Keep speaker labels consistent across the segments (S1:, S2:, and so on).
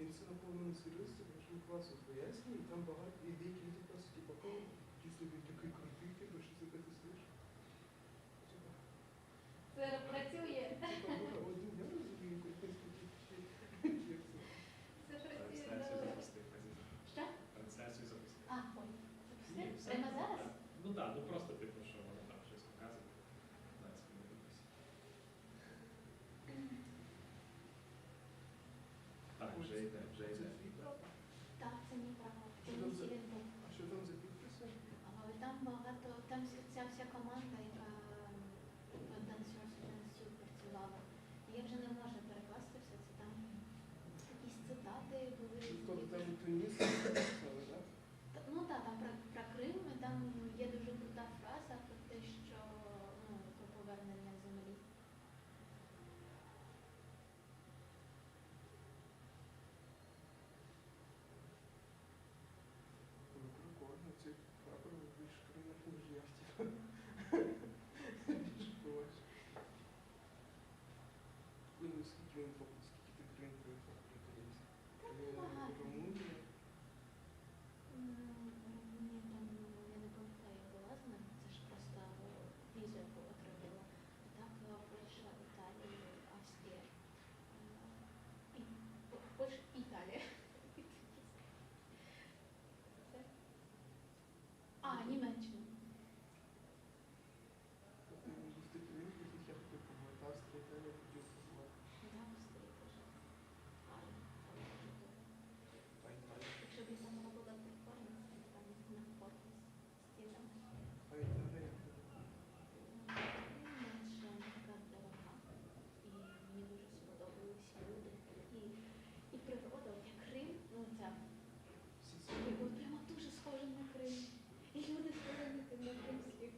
S1: він це наповнено серйозно, дуже класно пояснює, і там багато, і деякі люди просто, типу, дійсно він такий крутий, типу, що ти таке слиш?
S2: Це працює.
S1: Типа, один я розумію, українську лекцію.
S2: Це працює.
S3: Трансляцію запустив.
S2: Що?
S3: Трансляцію запустив.
S2: А, ой. Запустив? Прямо зараз?
S3: Ну так, ну просто типу, що воно там щось показує. Зараз подивимося. Так, вже йде, вже йде.
S2: Так, це мій права. Це
S1: Що
S2: мій
S1: там за-
S2: цілінбук.
S1: А що там за підписи?
S2: Там багато, там ця вся команда, яка в танцюр працювала. Я вже не можу перекласти все це, там якісь цитати були.
S1: Тобто там Туніс написали, так?
S2: Ну так, там про Крим, і там є дуже крута фраза про те, що про повернення землі.
S1: Ну, прикольно, ці прапори більш кримінальних, ніж я хотів. Більш буваєш. Ну, скільки він фокус, скільки ти країн проїхав приколівся?
S2: Та небагато.
S1: Румунія.
S2: Ні, там я не пам'ятаю, я була з ним, це ж просто візу яку отримала. Так, Польща, Італія, Австрія. Польща, Італія. Німеччина.
S1: Тобто він був тих країн, в яких я хотів побувати. Австрія, Італія хотів побувати.
S2: Да, Австрія теж.
S1: А Італія?
S2: Якщо б я там робила перформанс, то там на корпус стінами.
S1: А Італія?
S2: Менше така дорога. І мені дуже сподобалися люди. І природа, от як Крим, ну ця. От прямо дуже схоже на Крим. І люди схожі на кримських.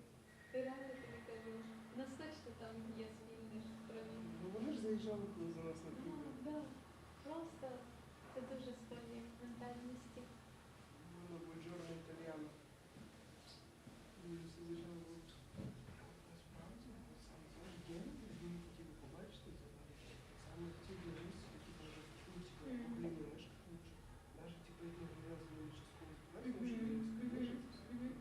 S2: Ти реально тобі кажеш, у нас точно там є спільні сторони.
S1: Ну вони ж заїжджали, коли за нас на
S2: Ну,
S1: Київ.
S2: да. Просто це дуже схожі ментальності.
S1: Ну, буджорно італіано. Дуже все заїжджали, було. Насправді, саме, знаєш, гени, він хотів би побачити, саме ті білорусі, які там вже чули, типу, Україні мешкають, навіть, типу, як не говорили з моєю частковою співачкою, що вони скажуть,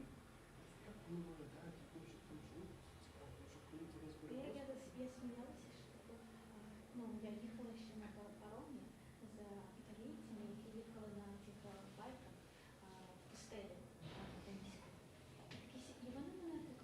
S1: як вони виглядають, як вони там живуть, цікаво, що коли ти розберешся.
S2: Я сміялася, що я їхала ще на паромі з італійцями, які їхали на цих байках в пустелі, в Донецьку. І вони мене так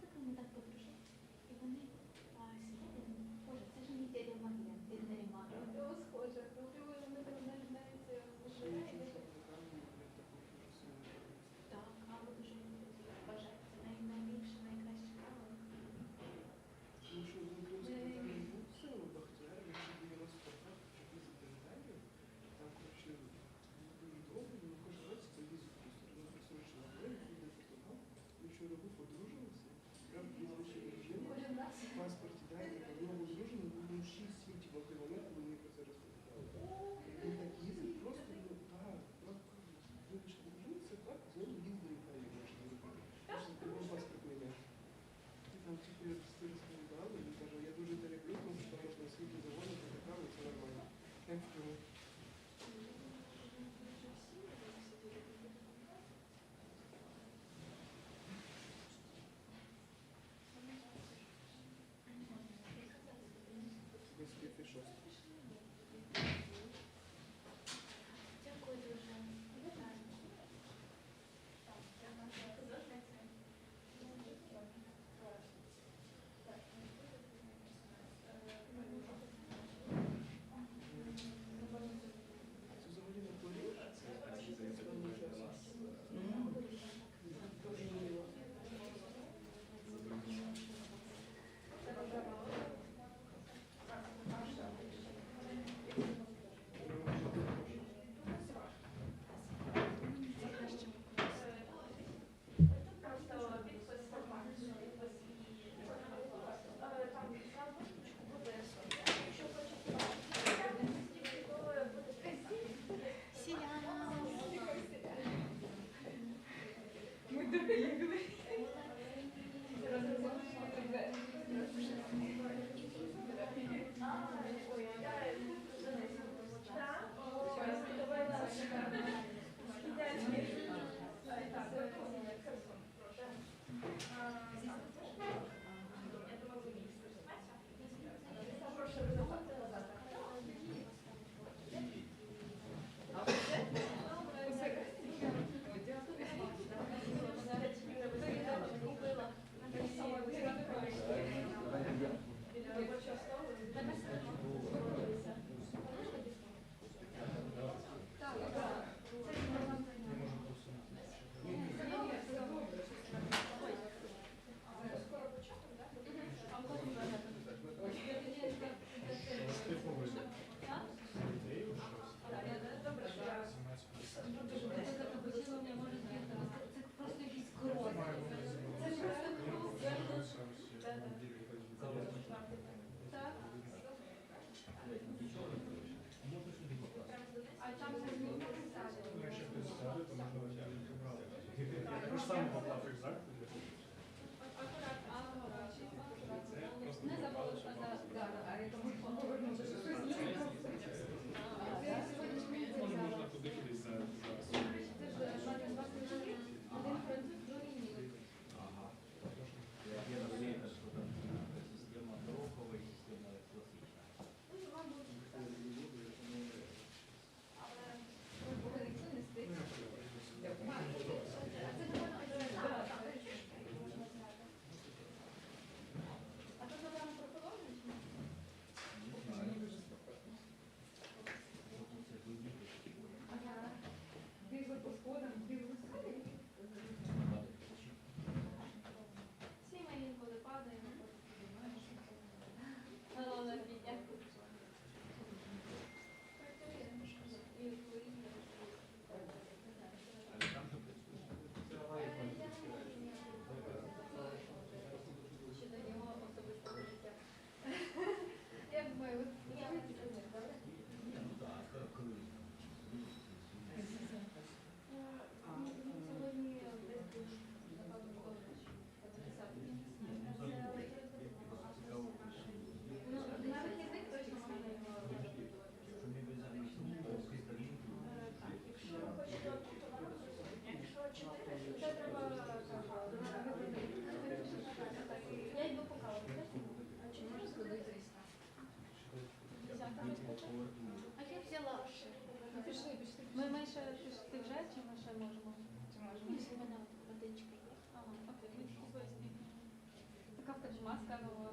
S3: Я також саме поклав рюкзак.
S4: Не забули, що
S3: Може, можна туди кудись за.
S4: один француз до лінії.
S5: Я разумею, что там система дорогова и система классичная.
S4: Але ми повинні ніхто не стиг.
S2: А тут напевно про положення чи ні?
S4: Бігли по сходам, бігли сходи.
S2: Всі ми інколи падаємо, потім підіймаємося.
S4: Головне підняти.
S2: І хворіє.
S4: Щодо нього особисто життя. Я думаю, ви
S2: Я не підтримую, добре?
S5: Ну да, коли
S2: Сьогодні десь був, напевно, коледж.
S4: ну, на вихідних точно можна його робити.
S5: що не обов'язково сторінки.
S2: Якщо ви хочете якщо 4, то це треба я йду по каву. А 4
S4: Сходити.
S2: А я взяла.
S4: Пішли, пішли.
S6: Ми ще ти вже чи ми ще можемо?
S4: Чи можемо?
S2: У мене водичка є.
S6: Ага, окей, ми тільки поясніть. Така в тебе маска нова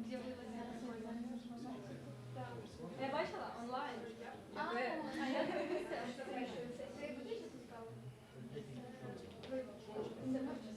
S6: з'явилася на сьогодні.
S2: Так.
S6: Я бачила онлайн.
S2: А я дивлюся, що це будеш тут каву? Це можна.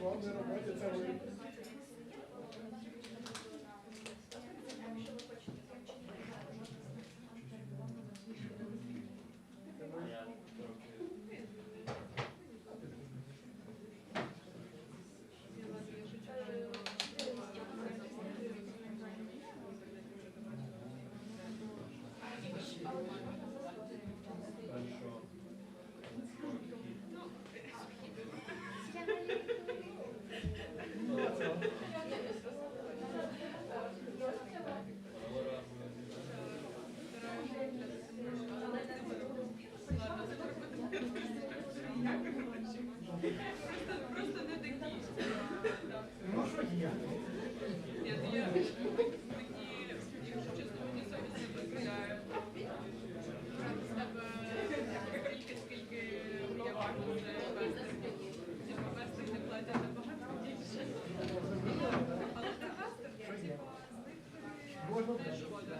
S1: Вам на роботі це ви.
S5: Я трохи
S7: Просто не такі.
S1: Ну що є?
S7: Ні, ну я такі, якщо чесно, мені совість не дозволяє брати з тебе стільки, скільки я можу вести. Вести не платять набагато більше. Але це гастер, типу, з них
S1: Можна
S7: не шкода.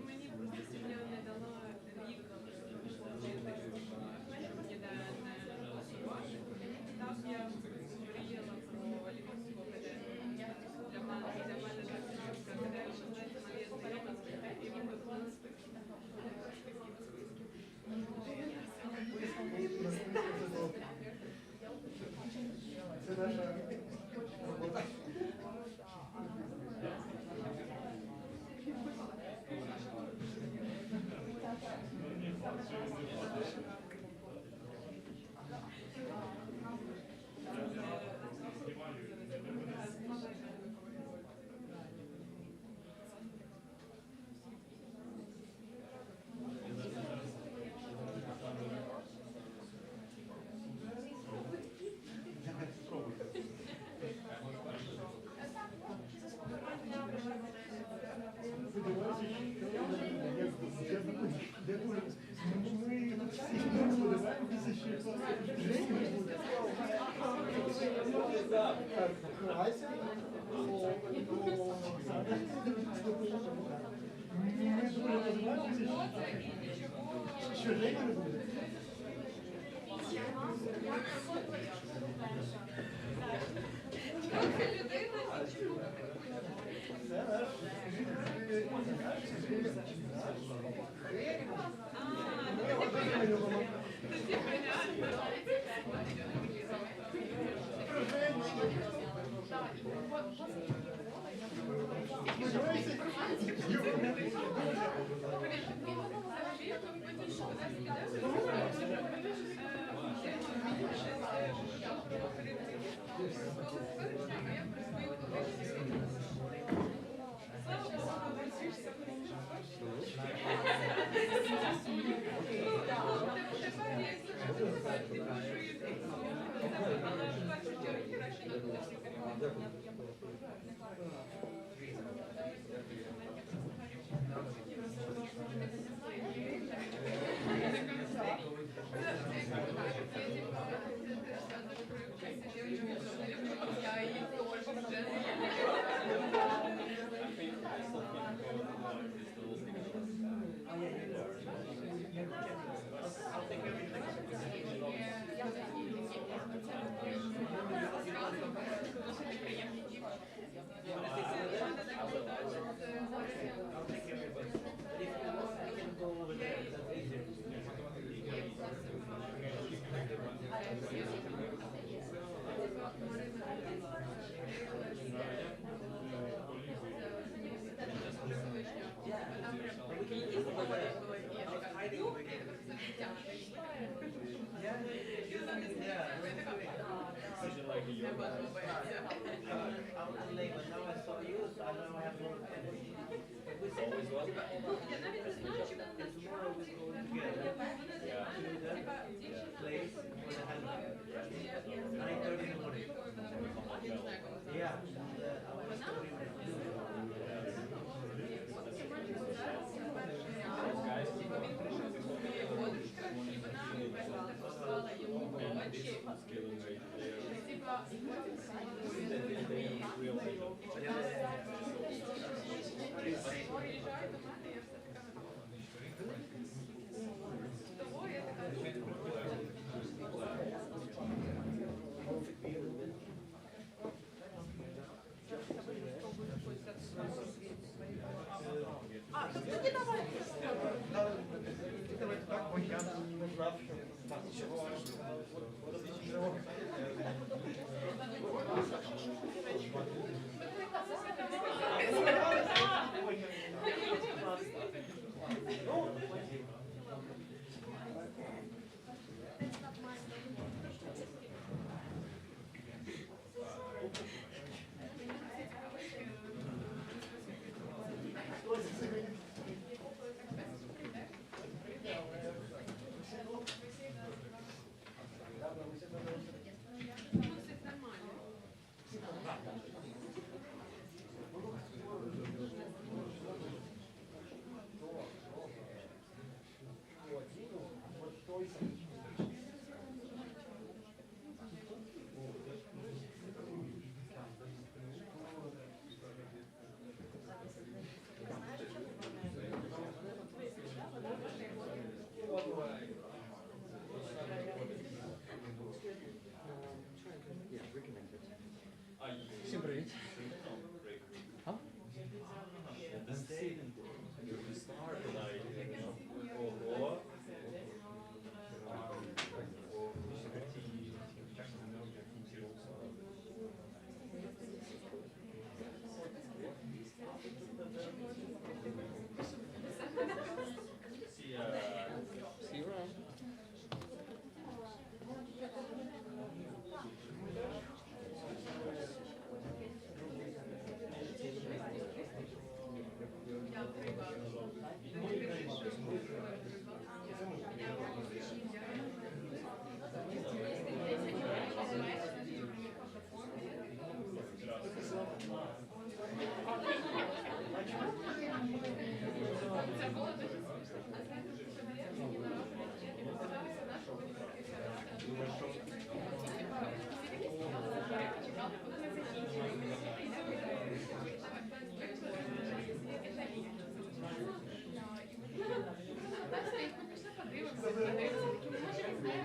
S7: Мені просто сім'я не дала рік вчити, ніде не працювати. Там я мріяла про Львівську академію. Для мене так Львівська академія, знаєте, моє знайоме, і він виконав списки.
S1: Це наша робота. Сподіваюся, я дуже ми всі сподіваємося, що Жені не буде. Ховайся. Ми дуже сподіваємося, що Жені не буде. Це наш
S7: Place
S8: Всім привіт. А? See you around.
S7: Це було дуже смішно. А знаєте, що подає мені на роботі і подивилися нашу поліцейська рада. І типа всі такі стояли за дверима, чекали, поки ми закінчимо. І ми всі прийдемо і так стоїть, ми пішли подивимося, такі, ми може не знаємо,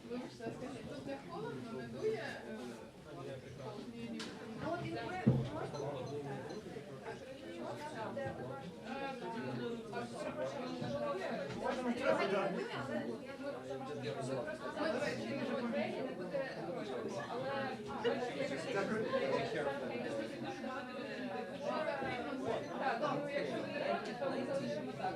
S7: Вибачте, скажіть, тут не холодно, не дує? Ні, ні.
S4: А от і ви можете
S7: Ми, до речі, не в Україні, не буде грошей, але так, ну, якщо ви не проти, то ми залишимо так.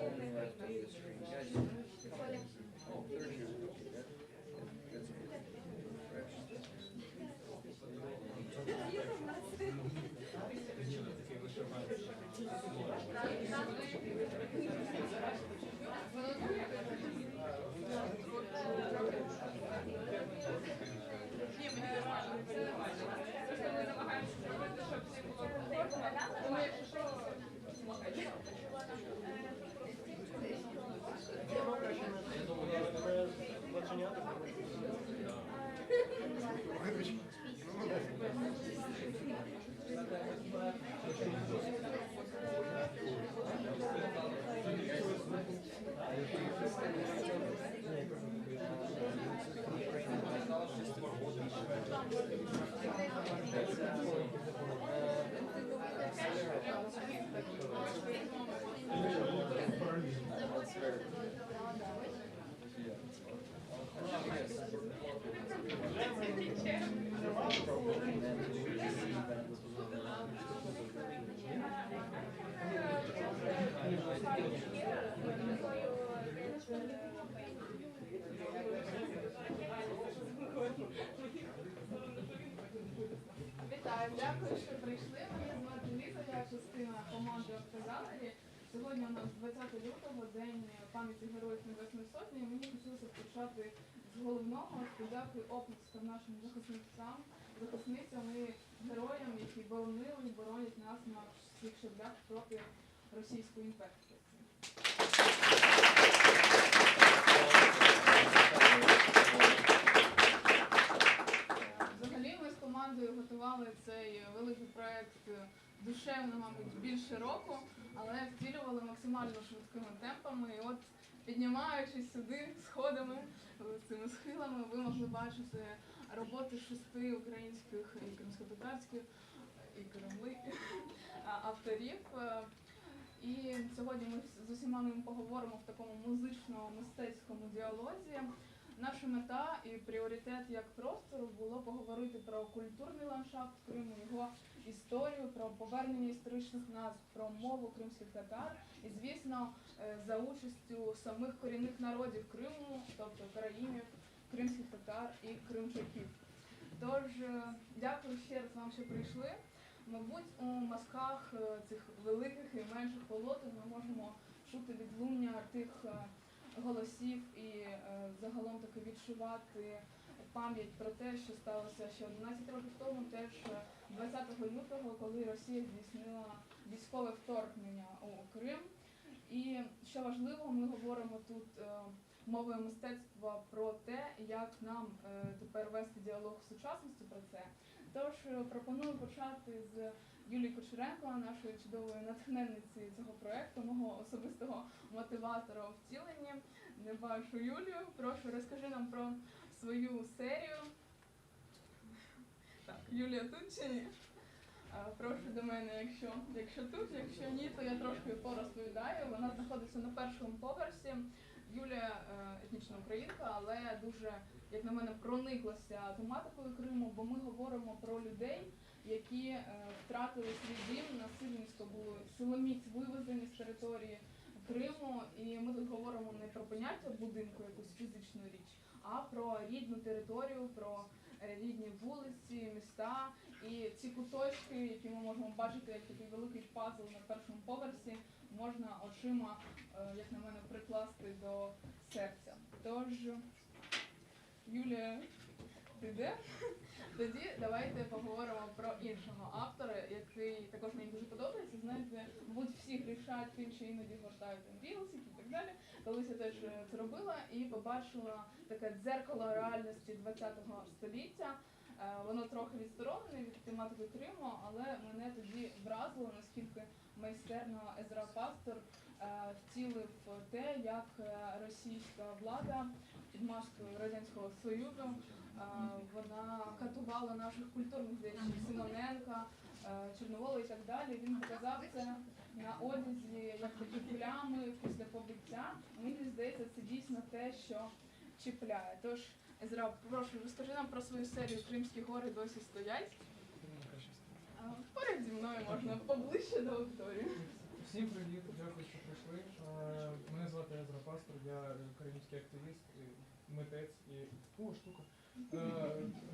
S7: Ні, мені нормально, це нормально. Просто ми намагаємося зробити, щоб всі було комфортно. Тому якщо що, слухайте. Вітаю, дякую, що прийшли. Мене звати Ліза, я частина команди «Автозалері». Сьогодні у нас 20 лютого, День пам'яті Героїв Небесної Сотні. І мені хотілося почати з головного, подяки оплескам нашим захисницям і героям, які боронили і боронять нас на всіх шляхах проти російської імперії. Взагалі ми з командою готували цей великий проєкт душевно, мабуть, більше року, але втілювали максимально швидкими темпами. І от, піднімаючись сюди сходами, цими схилами, ви могли бачити роботи 6 українських і кримськотатарських, і Кремли авторів. І сьогодні ми з усіма ними поговоримо в такому музично-мистецькому діалозі. Наша мета і пріоритет як простору було поговорити про культурний ландшафт Криму, його історію, про повернення історичних назв, про мову кримських татар і, звісно, за участю самих корінних народів Криму, тобто караїмів, кримських татар і кримчаків. Тож, дякую ще раз вам, що прийшли. Мабуть, у мазках цих великих і менших полотен ми можемо чути відлуння тих голосів і загалом таки відчувати пам'ять про те, що сталося ще 11 років тому, теж 20 лютого, коли Росія здійснила військове вторгнення у Крим. І що важливо, ми говоримо тут мовою мистецтва про те, як нам тепер вести діалог в сучасності про це. Тож пропоную почати з Юлії Кучеренко, нашої чудової натхненниці цього проєкту, мого особистого мотиватора у втіленні. Не бачу Юлію. Прошу, розкажи нам про свою серію. Так, Юлія тут чи ні? Прошу до мене, якщо тут, якщо ні, то я трошки порозповідаю. Вона знаходиться на першому поверсі. Юлія етнічна українка, але дуже, як на мене, прониклася тематикою Криму, бо ми говоримо про людей, які втратили свій дім, насильницько були силоміць вивезені з території Криму. І ми тут говоримо не про поняття будинку, якусь фізичну річ, а про рідну територію, про рідні вулиці, міста. І ці куточки, які ми можемо бачити як такий великий пазл на першому поверсі, можна очима, як на мене, прикласти до серця. Тож, Юлія, ти де? Тоді давайте поговоримо про іншого автора, який також мені дуже подобається. Знаєте, мабуть, всі грішать тим, що іноді гортають рілсики і так далі. Колись я теж це робила і побачила таке дзеркало реальності ХХ століття. Воно трохи відсторонене від тематики Криму, але мене тоді вразило, наскільки майстерно Езра Пастор втілив те, як російська влада під маскою Радянського Союзу вона катувала наших культурних діячів Симоненка, Чорновола і так далі. Він показав це на одязі, як такі плями після побиття. Мені здається, це дійсно те, що чіпляє. Тож, Езра, прошу, розкажи нам про свою серію «Кримські гори досі стоять». Поряд зі мною можна поближче до аудиторії.
S1: Всім привіт, дякую, що прийшли. Мене звати Езра Пастор, я український активіст, митець і... О, штука!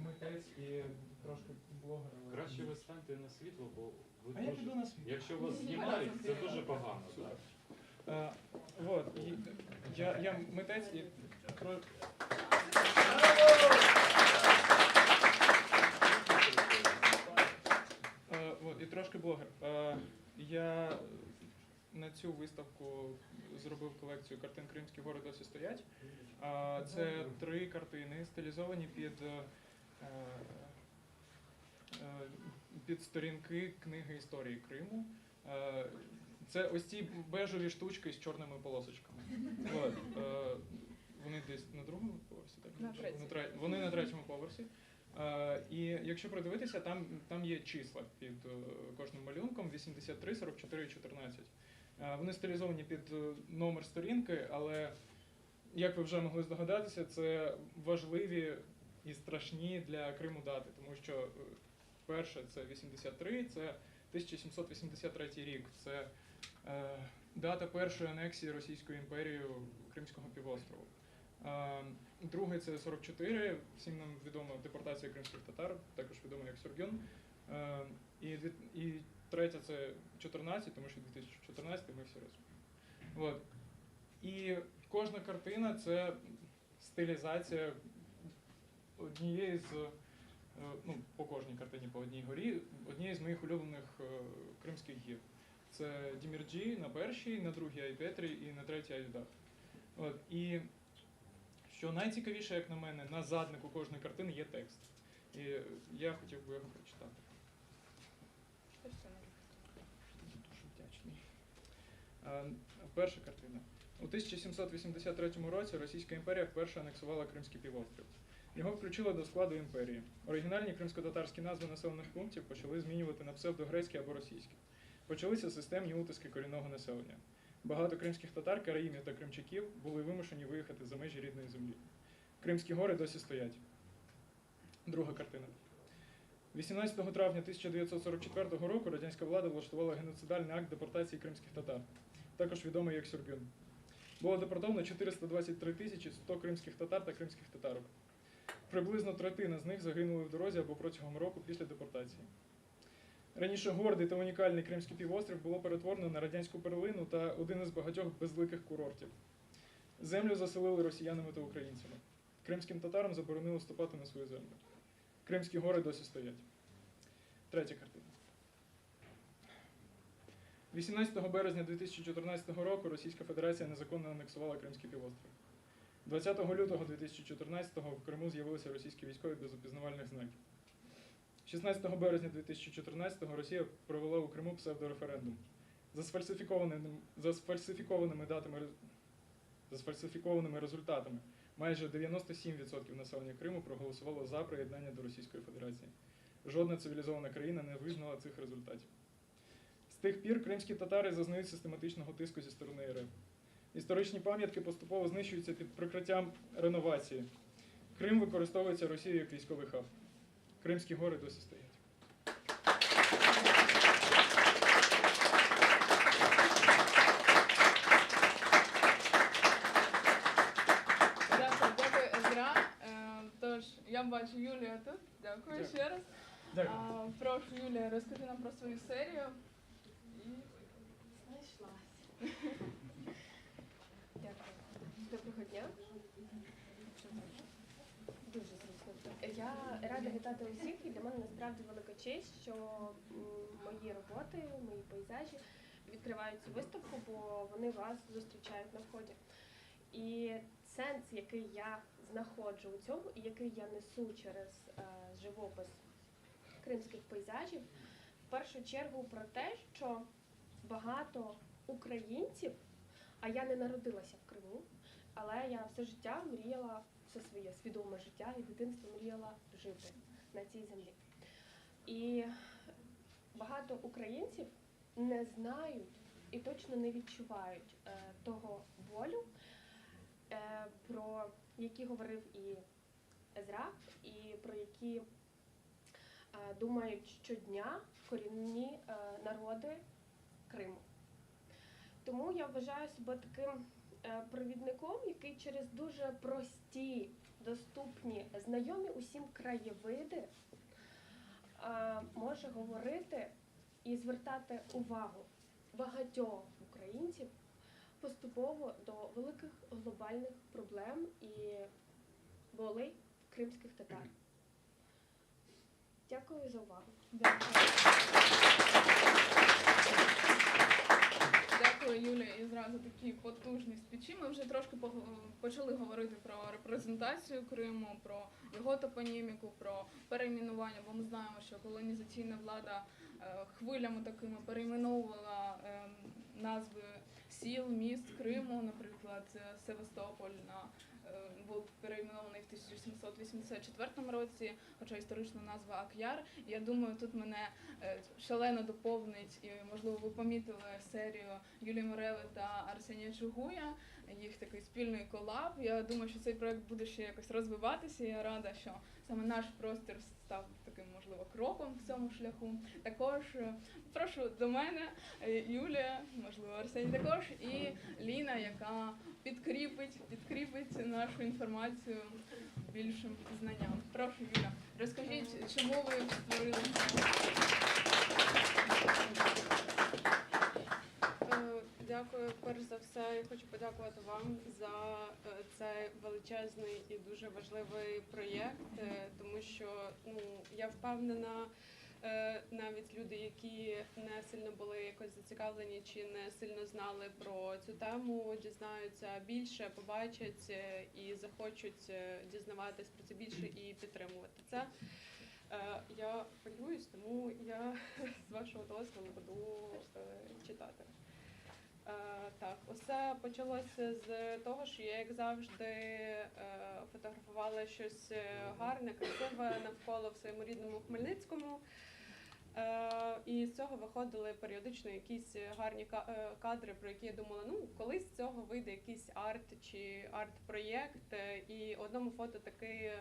S1: Митець і трошки блогер.
S3: Краще ви станьте на світло, бо ви
S1: А я піду на світ.
S3: якщо вас знімають, це дуже погано. Так?
S1: Вот, і я митець і... Вот, і трошки блогер. Я на цю виставку зробив колекцію картин «Кримські гори досі стоять». Це 3 картини, стилізовані під сторінки книги історії Криму. Це ось ці бежеві штучки з чорними полосочками. От, вони десь на другому поверсі, так? Вони на 3-му поверсі. І якщо придивитися, там є числа під кожним малюнком: 83, 44 і 14. Вони стилізовані під номер сторінки, але, як ви вже могли здогадатися, це важливі і страшні для Криму дати, тому що перше – це 83, це 1783 рік, це дата першої анексії Російською імперією Кримського півострову. Друге – це 44, всім нам відома депортація кримських татар, також відома як Сюргюн. І третє – це 14, тому що 2014 ми всі розуміємо. От. І кожна картина – це стилізація однієї з, ну, по кожній картині по одній горі, однієї з моїх улюблених кримських гір. Це Дімірджі на першій, на другій Айпетрі і на третій Айдах. От. І що найцікавіше, як на мене, на заднику кожної картини є текст. І я хотів би його прочитати. Дуже вдячний. Перша картина. У 1783 році Російська імперія вперше анексувала Кримський півострів. Його включили до складу імперії. Оригінальні кримсько-татарські назви населених пунктів почали змінювати на псевдогрецькі або російські. Почалися системні утиски корінного населення. Багато кримських татар, караїмів та кримчаків були вимушені виїхати за межі рідної землі. Кримські гори досі стоять. Друга картина. 18 травня 1944 року радянська влада влаштувала геноцидальний акт депортації кримських татар, також відомий як Сюргюн. Було депортовано 423 100 кримських татар та кримських татарок. Приблизно третина з них загинули в дорозі або протягом року після депортації. Раніше гордий та унікальний Кримський півострів було перетворено на радянську перлину та один із багатьох безликих курортів. Землю заселили росіянами та українцями. Кримським татарам заборонили вступати на свою землю. Кримські гори досі стоять. Третя картина. 18 березня 2014 року Російська Федерація незаконно анексувала Кримський півострів. 20 лютого 2014-го в Криму з'явилися російські військові без опізнавальних знаків. 16 березня 2014-го Росія провела у Криму псевдореферендум. За сфальсифікованими результатами майже 97% населення Криму проголосувало за приєднання до Російської Федерації. Жодна цивілізована країна не визнала цих результатів. З тих пір кримські татари зазнають систематичного тиску зі сторони РФ. Історичні пам'ятки поступово знищуються під прикриттям реновації. Крим використовується Росією як військовий хаб. Кримські гори досі стоять.
S7: Дякую, Езра. Тож, я бачу Юлія тут. Дякую ще раз.
S1: Дякую.
S7: Прошу, Юлія, розкажи нам про свою серію.
S4: Знайшлась. Дякую. Доброго дня. Дуже зручно. Я рада вітати усіх, і для мене насправді велика честь, що мої роботи, мої пейзажі відкривають цю виставку, бо вони вас зустрічають на вході. І сенс, який я знаходжу у цьому, і який я несу через живопис кримських пейзажів, в першу чергу про те, що багато українців А я не народилася в Криму, але я все життя мріяла, все своє свідоме життя і дитинство мріяла жити на цій землі. І багато українців не знають і точно не відчувають того болю, про які говорив і Езра, і про які думають щодня корінні народи Криму. Тому я вважаю себе таким провідником, який через дуже прості, доступні, знайомі усім краєвиди може говорити і звертати увагу багатьох українців поступово до великих глобальних проблем і болей кримських татар. Дякую за увагу.
S7: Дякую, Юлія, і зразу такі потужні спічі. Ми вже трошки почали говорити про репрезентацію Криму, про його топоніміку, про перейменування, бо ми знаємо, що колонізаційна влада хвилями такими перейменовувала назви сіл, міст Криму, наприклад, Севастополь був перейменований в 1784 році, хоча історична назва Ак'яр. Я думаю, тут мене шалено доповнить, і, можливо, ви помітили серію Юлії Мореви та Арсенія Чугуя, їх такий спільний колаб. Я думаю, що цей проект буде ще якось розвиватися. Я рада, що саме наш простір став таким, можливо, кроком в цьому шляху. Також прошу до мене Юлія, можливо, Арсеній також, і Ліна, яка підкріпить нашу інформацію більшим знанням. Прошу, Юля, розкажіть, чому ви створили це?
S9: Дякую. Перш за все, я хочу подякувати вам за цей величезний і дуже важливий проєкт, тому що я впевнена, навіть люди, які не сильно були якось зацікавлені чи не сильно знали про цю тему, дізнаються більше, побачать і захочуть дізнаватись про це більше і підтримувати це. Я хвилююсь, тому я з вашого дозволу буду читати. Так, усе почалося з того, що я, як завжди, фотографувала щось гарне, красиве навколо в своєму рідному Хмельницькому. І з цього виходили періодично якісь гарні кадри, про які я думала, колись з цього вийде якийсь арт чи арт-проєкт. І одному фото таки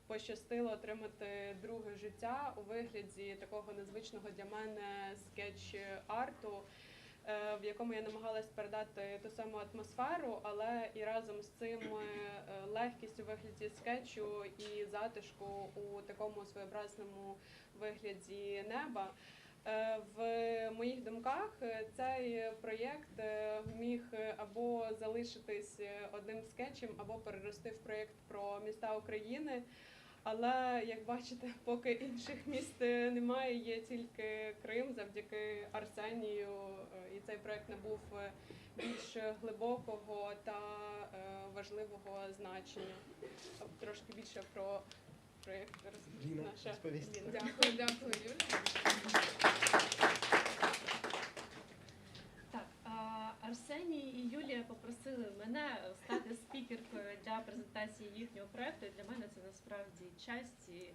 S9: пощастило отримати друге життя у вигляді такого незвичного для мене скетч-арту, в якому я намагалась передати ту саму атмосферу, але і разом з цим легкість у вигляді скетчу і затишку у такому своєобразному вигляді неба. В моїх думках цей проєкт міг або залишитись одним скетчем, або перерости в проєкт про міста України. Але, як бачите, поки інших міст немає, є тільки Крим завдяки Арсенію. І цей проєкт набув більш глибокого та важливого значення. Трошки більше про проєкт наша Ліна.
S7: Дякую, Юля.
S10: Так, Арсеній і Юлія попросили мене стати спікеркою для презентації їхнього проєкту. І для мене це насправді честь і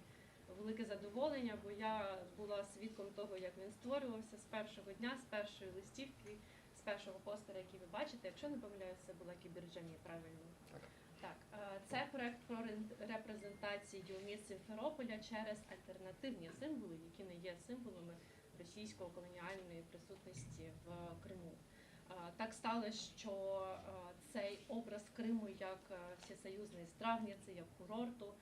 S10: велике задоволення, бо я була свідком того, як він створювався з першого дня, з першої листівки, з першого постера, який ви бачите. Якщо не помиляюся, це була Кіберджані, правильно? Так, це проєкт про репрезентацію міст Сімферополя через альтернативні символи, які не є символами російсько-колоніальної присутності в Криму. Так сталося, що цей образ Криму як всесоюзної здравниці, як курорту,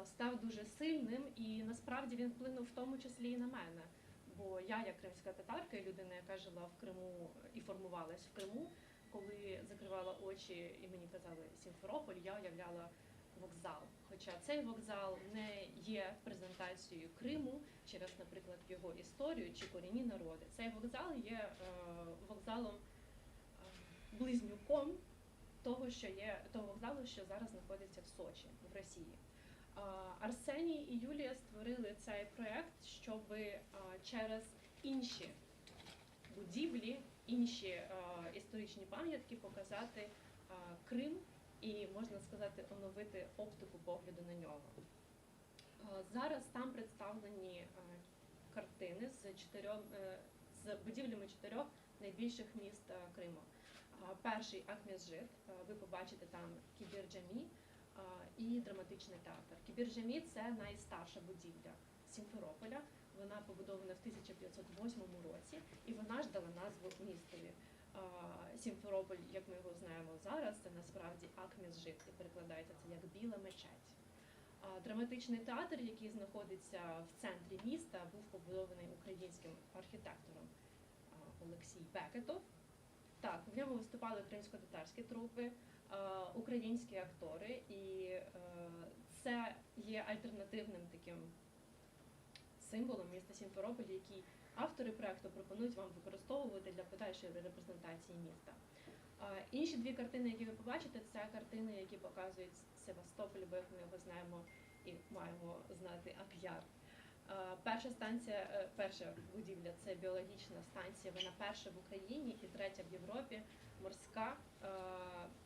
S10: став дуже сильним, і насправді він вплинув в тому числі і на мене. Бо я, як кримська татарка, і людина, яка жила в Криму і формувалась в Криму, коли закривала очі і мені казали Сімферополь, я уявляла вокзал. Хоча цей вокзал не є презентацією Криму через, наприклад, його історію чи корінні народи. Цей вокзал є вокзалом близнюком того вокзалу, що зараз знаходиться в Сочі, в Росії. Арсеній і Юлія створили цей проєкт, щоб через інші будівлі, інші історичні історичні пам'ятки, показати Крим і, можна сказати, оновити оптику погляду на нього. Зараз там представлені картини з будівлями 4 найбільших міст Криму. Перший Акмезжит, ви побачите там Кібір-Джамі і драматичний театр. Кібір-Джамі – це найстарша будівля Сімферополя. Вона побудована в 1508 році, і вона ж дала назву містові. Сімферополь, як ми його знаємо зараз, це насправді Акмезжит, і перекладається це як Біла мечеть. Драматичний театр, який знаходиться в центрі міста, був побудований українським архітектором Олексій Бекетов. Так, в ньому виступали кримсько-татарські трупи, українські актори, і це є альтернативним таким символом міста Сімферополь, який автори проекту пропонують вам використовувати для подальшої репрезентації міста. Інші 2 картини, які ви побачите, це картини, які показують Севастополь, бо як ми його знаємо і маємо знати Ак'яр. Перша будівля – це біологічна станція, вона перша в Україні і третя в Європі, морська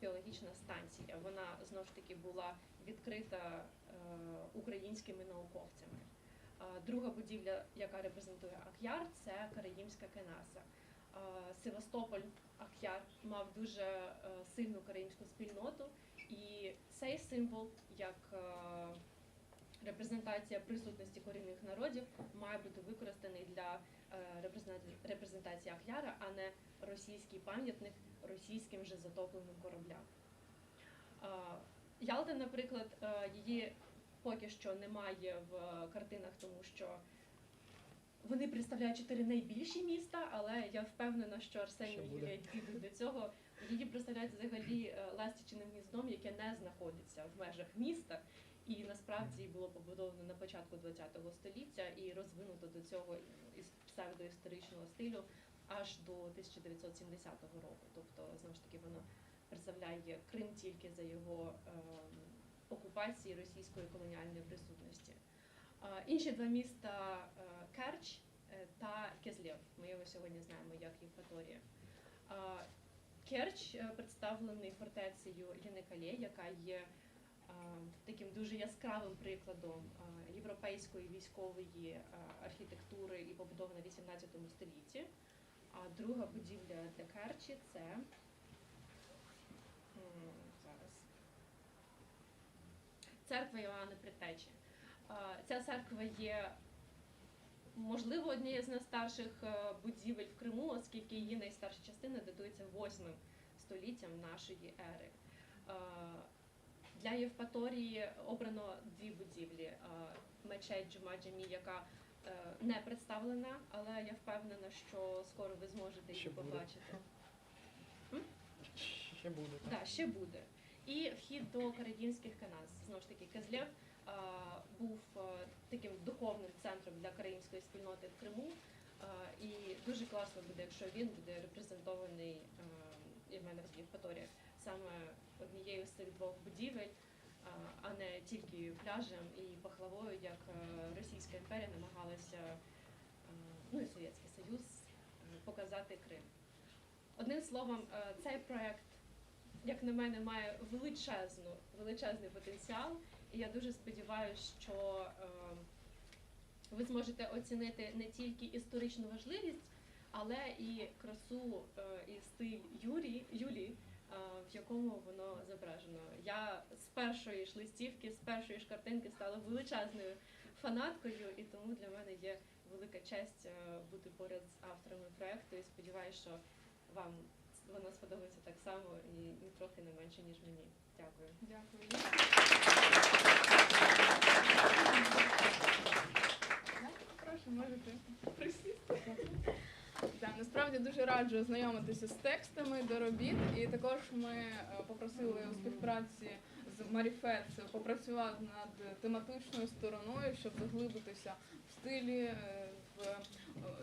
S10: біологічна станція. Вона, знову ж таки, була відкрита українськими науковцями. Друга будівля, яка репрезентує Ак'яр, це Караїмська Кенаса. Севастополь, Ак'яр мав дуже сильну караїмську спільноту, і цей символ, як репрезентація присутності корінних народів, має бути використаний для репрезентації Ак'яра, а не російський пам'ятник російським же затопленим кораблям. Ялта, наприклад, її поки що немає в картинах, тому що вони представляють 4 найбільші міста, але я впевнена, що Арсеній і Юлія дійдуть до цього. Її представляють взагалі ластівчиним гніздом, яке не знаходиться в межах міста, і насправді було побудовано на початку ХХ століття і розвинуто до цього із псевдоісторичного стилю аж до 1970 року. Тобто, знову ж таки, воно представляє Крим тільки за його окупації російської колоніальної присутності. Інші 2 міста – Керч та Кизлєв. Ми його сьогодні знаємо як Євпаторія. Керч представлений фортецею Єникале, яка є таким дуже яскравим прикладом європейської військової архітектури і побудована в 18 столітті. А друга будівля для Керчі – це церква Іоанна Предтечі. Ця церква є, можливо, однією з найстарших будівель в Криму, оскільки її найстарша частина датується 8 століттям нашої ери. Для Євпаторії обрано 2 будівлі. Мечеть Джума-Джамі, яка не представлена, але я впевнена, що скоро ви зможете її побачити.
S8: Ще буде.
S10: Так, ще буде. І вхід до Караїмських Кенас. Знову ж таки, Кизлєв був таким духовним центром для караїмської спільноти в Криму. І дуже класно буде, якщо він буде репрезентований, і в мене в Євпаторії, саме однією з цих 2 будівель, а не тільки пляжем і пахлавою, як Російська імперія намагалася, ну і Совєтський Союз, показати Крим. Одним словом, цей проект, як на мене, має величезний потенціал, і я дуже сподіваюся, що ви зможете оцінити не тільки історичну важливість, але і красу і стиль Юлії, в якому воно зображено. Я з першої ж листівки, з першої ж картинки стала величезною фанаткою, і тому для мене є велика честь бути поряд з авторами проекту, і сподіваюся, що вам воно сподобається так само і трохи не менше, ніж мені. Дякую.
S9: Дякую. Прошу, можете присісти. Так, насправді дуже раджу ознайомитися з текстами до робіт, і також ми попросили у співпраці з Маріфет попрацювати над тематичною стороною, щоб заглибитися в стилі, в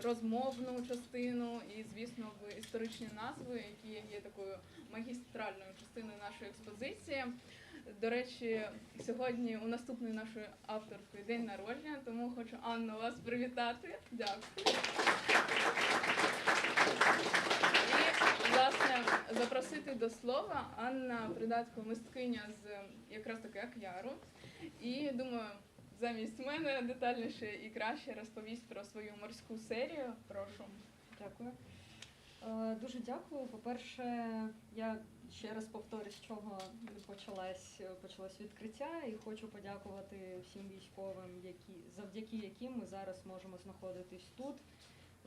S9: розмовну частину і, звісно, в історичні назви, які є такою магістральною частиною нашої експозиції. До речі, сьогодні у наступної нашої авторки день народження, тому хочу, Анна, вас привітати. Дякую. І, власне,
S7: до слова. Анна Придатко, мисткиня з якраз таки Ак'яру. І думаю, замість мене детальніше і краще розповість про свою морську серію. Прошу.
S11: Дякую. Дуже дякую. По-перше, я ще раз повторюсь, з чого почалось відкриття, і хочу подякувати всім військовим, завдяки яким ми зараз можемо знаходитись тут,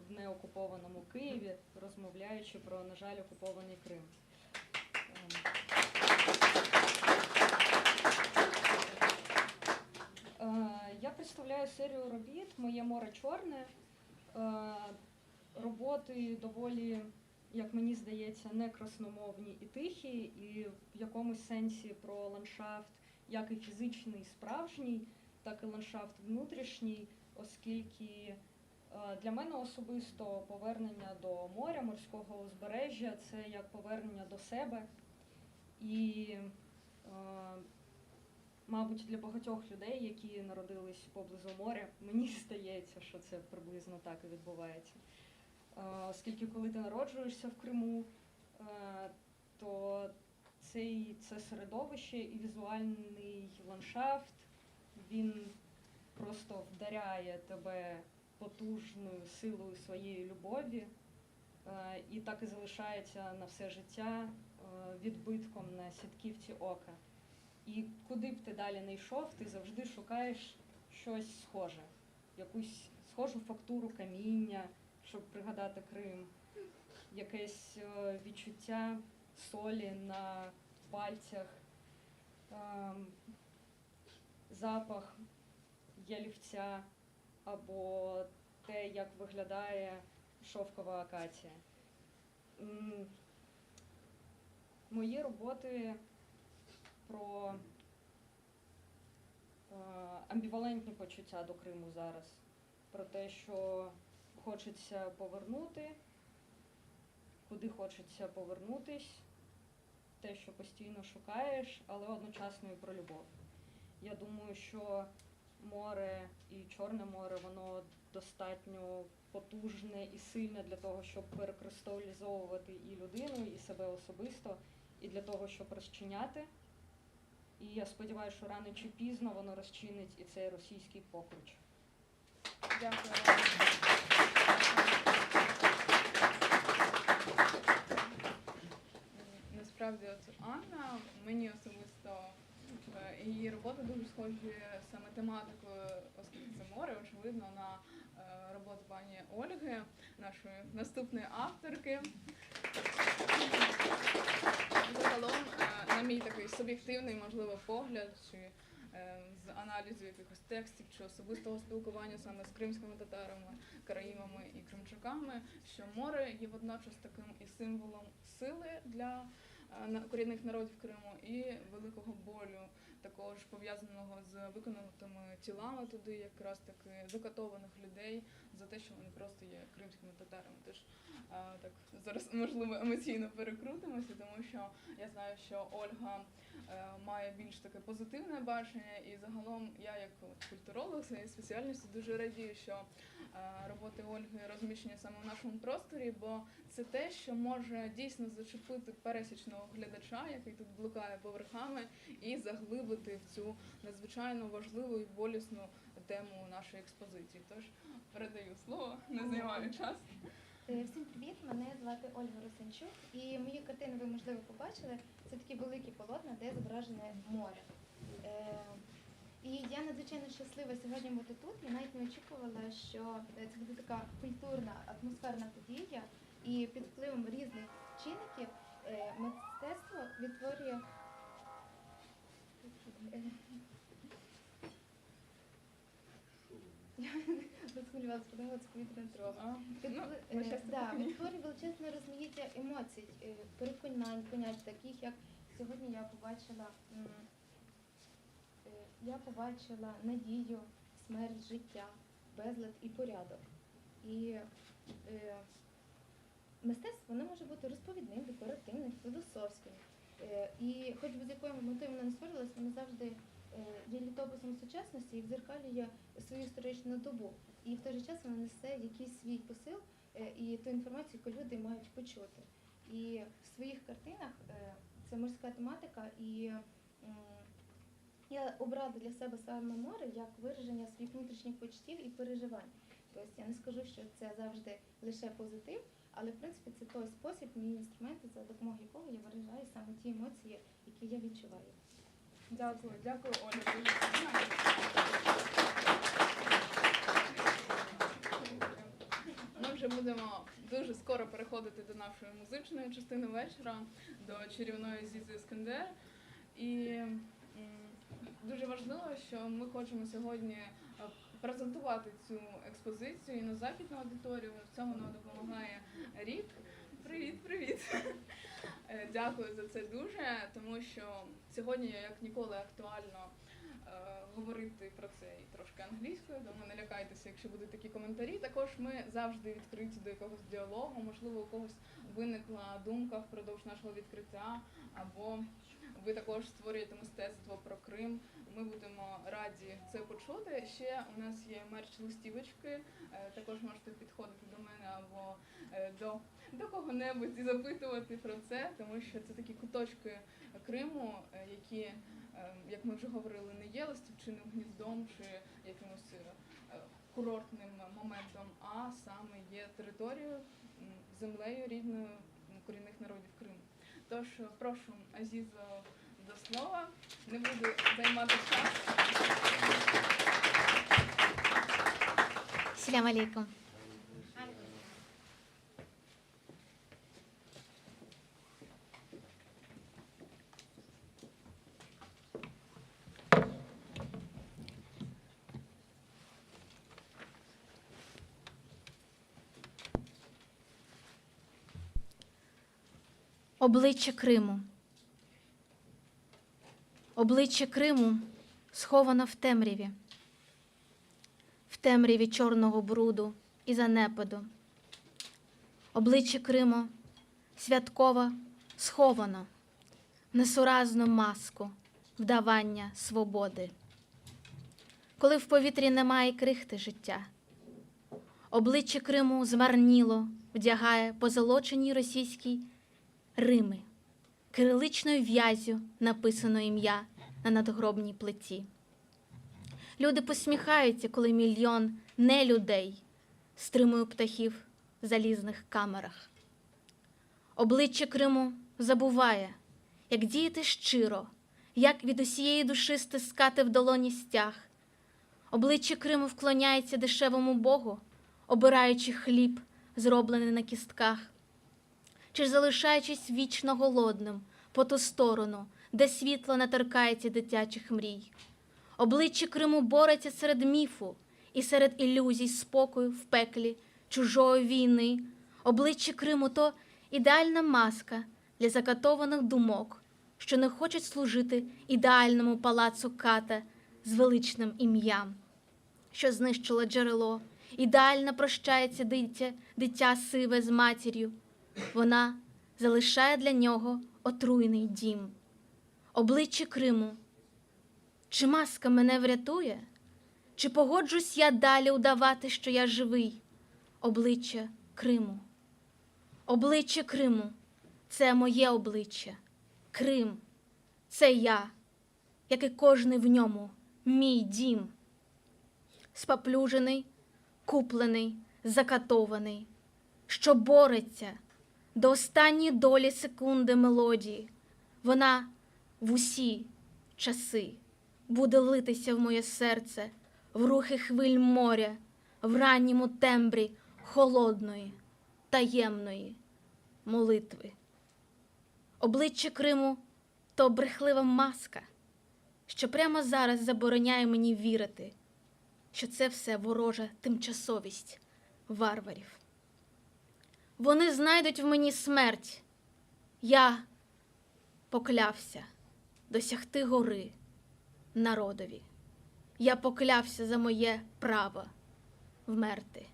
S11: в неокупованому Києві, розмовляючи про, на жаль, окупований Крим. Я представляю серію робіт «Моє море чорне». Роботи доволі, як мені здається, не красномовні і тихі, і в якомусь сенсі про ландшафт, як і фізичний, справжній, так і ландшафт внутрішній, оскільки для мене особисто повернення до моря, морського узбережжя – це як повернення до себе. І, мабуть, для багатьох людей, які народились поблизу моря, мені здається, що це приблизно так і відбувається. Оскільки коли ти народжуєшся в Криму, то це середовище і візуальний ландшафт, він просто вдаряє тебе потужною силою своєї любові і так і залишається на все життя відбитком на сітківці ока. І куди б ти далі не йшов, ти завжди шукаєш щось схоже, якусь схожу фактуру каміння, щоб пригадати Крим, якесь відчуття солі на пальцях, запах ялівця або те, як виглядає шовкова акація. Мої роботи про амбівалентні почуття до Криму зараз, про те, що хочеться повернути, куди хочеться повернутись, те, що постійно шукаєш, але одночасно і про любов. Я думаю, що море і Чорне море, воно достатньо потужне і сильне для того, щоб перекристалізовувати і людину, і себе особисто, і для того, щоб розчиняти. І я сподіваюся, що рано чи пізно воно розчинить і цей російський покруч.
S7: Дякую. Насправді, от Анна, мені особисто її роботи дуже схожі саме тематикою, оскільки це море, очевидно, на роботу пані Ольги, нашої наступної авторки. Загалом, на мій такий суб'єктивний, можливо, погляд, чи з аналізу якихось текстів, чи особистого спілкування саме з кримськими татарами, караїмами і кримчаками, що море є водночас таким і символом сили для корінних народів Криму і великого болю, також пов'язаного з виконаними тілами туди, якраз таки закатованих людей за те, що вони просто є кримськими татарами. Тож так зараз можливо емоційно перекрутимося, тому що я знаю, що Ольга має більш таке позитивне бачення, і загалом я як культуролог своєї спеціальності дуже радію, що роботи Ольги розміщені саме в нашому просторі, бо це те, що може дійсно зачепити пересічного глядача, який тут блукає поверхами, і заглибити в цю надзвичайно важливу і болісну тему нашої експозиції. Тож передаю слово, не займаю час.
S2: Всім привіт, мене звати Ольга Росинчук, і мої картини ви, можливо, побачили. Це такі великі полотна, де зображене море. І я надзвичайно щаслива сьогодні бути тут. Я навіть не очікувала, що це буде така культурна, атмосферна подія, і під впливом різних чинників мистецтво відтворює розхвилювалася, подумала, це повітряна тривога. Відтворює величезне розмаїття емоцій, переконань, понять, таких, як сьогодні я побачила надію, смерть, життя, безлад і порядок. І мистецтво, воно може бути розповідним, декоративним, філософським. І хоч би з якою метою воно не створилось, воно завжди є літописом сучасності і відзеркалює свою історичну добу. І в той же час воно несе якийсь свій посил і ту інформацію, яку люди мають почути.
S12: І в своїх картинах це морська тематика, і я обрала для себе саме море як вираження своїх внутрішніх почуттів і переживань. Тобто я не скажу, що це завжди лише позитив, але в принципі це той спосіб, мій інструмент, за допомогою якого я виражаю саме ті емоції, які я відчуваю.
S7: Дякую, дякую, Оля. Ми вже будемо дуже скоро переходити до нашої музичної частини вечора, до чарівної Зізи Іскандер. І дуже важливо, що ми хочемо сьогодні презентувати цю експозицію і на західну аудиторію. В цьому нам допомагає Рік. Привіт! Дякую за це дуже, тому що сьогодні як ніколи актуально говорити про це і трошки англійською, тому не лякайтеся, якщо будуть такі коментарі. Також ми завжди відкриті до якогось діалогу, можливо, у когось виникла думка впродовж нашого відкриття, або ви також створюєте мистецтво про Крим. Ми будемо раді це почути. Ще у нас є мерч-листівочки, також можете підходити до мене або до кого-небудь і запитувати про це, тому що це такі куточки Криму, які, як ми вже говорили, не є ластівчиним гніздом чи якимось курортним моментом, а саме є територією, землею рідною корінних народів Криму. Тож, прошу Азізу до слова, не буду займати час.
S12: Салям алейкум. Обличчя Криму. Обличчя Криму сховано в темряві чорного бруду і занепаду. Обличчя Криму святково сховано в несуразну маску вдавання свободи. Коли в повітрі немає крихти життя, обличчя Криму змарніло вдягає позолочені російські Рими, кириличною в'язю написано ім'я на надгробній плиті. Люди посміхаються, коли мільйон нелюдей стримує птахів в залізних камерах. Обличчя Криму забуває, як діяти щиро, як від усієї душі стискати в долоні стяг. Обличчя Криму вклоняється дешевому Богу, обираючи хліб, зроблений на кістках. Чи залишаючись вічно голодним по ту сторону, де світло не торкається дитячих мрій. Обличчя Криму бореться серед міфу і серед ілюзій спокою в пеклі чужої війни. Обличчя Криму – то ідеальна маска для закатованих думок, що не хочуть служити ідеальному палацу ката з величним ім'ям, що знищило джерело. Ідеально прощається дитя сиве з матір'ю. Вона залишає для нього отруйний дім. Обличчя Криму. Чи маска мене врятує? Чи погоджусь я далі удавати, що я живий? Обличчя Криму. Обличчя Криму – це моє обличчя. Крим – це я, як і кожний в ньому, мій дім. Спаплюжений, куплений, закатований, що бореться до останньої долі секунди мелодії. Вона в усі часи буде литися в моє серце, в рухи хвиль моря, в ранньому тембрі холодної, таємної молитви. Обличчя Криму – то брехлива маска, що прямо зараз забороняє мені вірити, що це все ворожа тимчасовість варварів. Вони знайдуть в мені смерть. Я поклявся досягти гори народові. Я поклявся за моє право вмерти.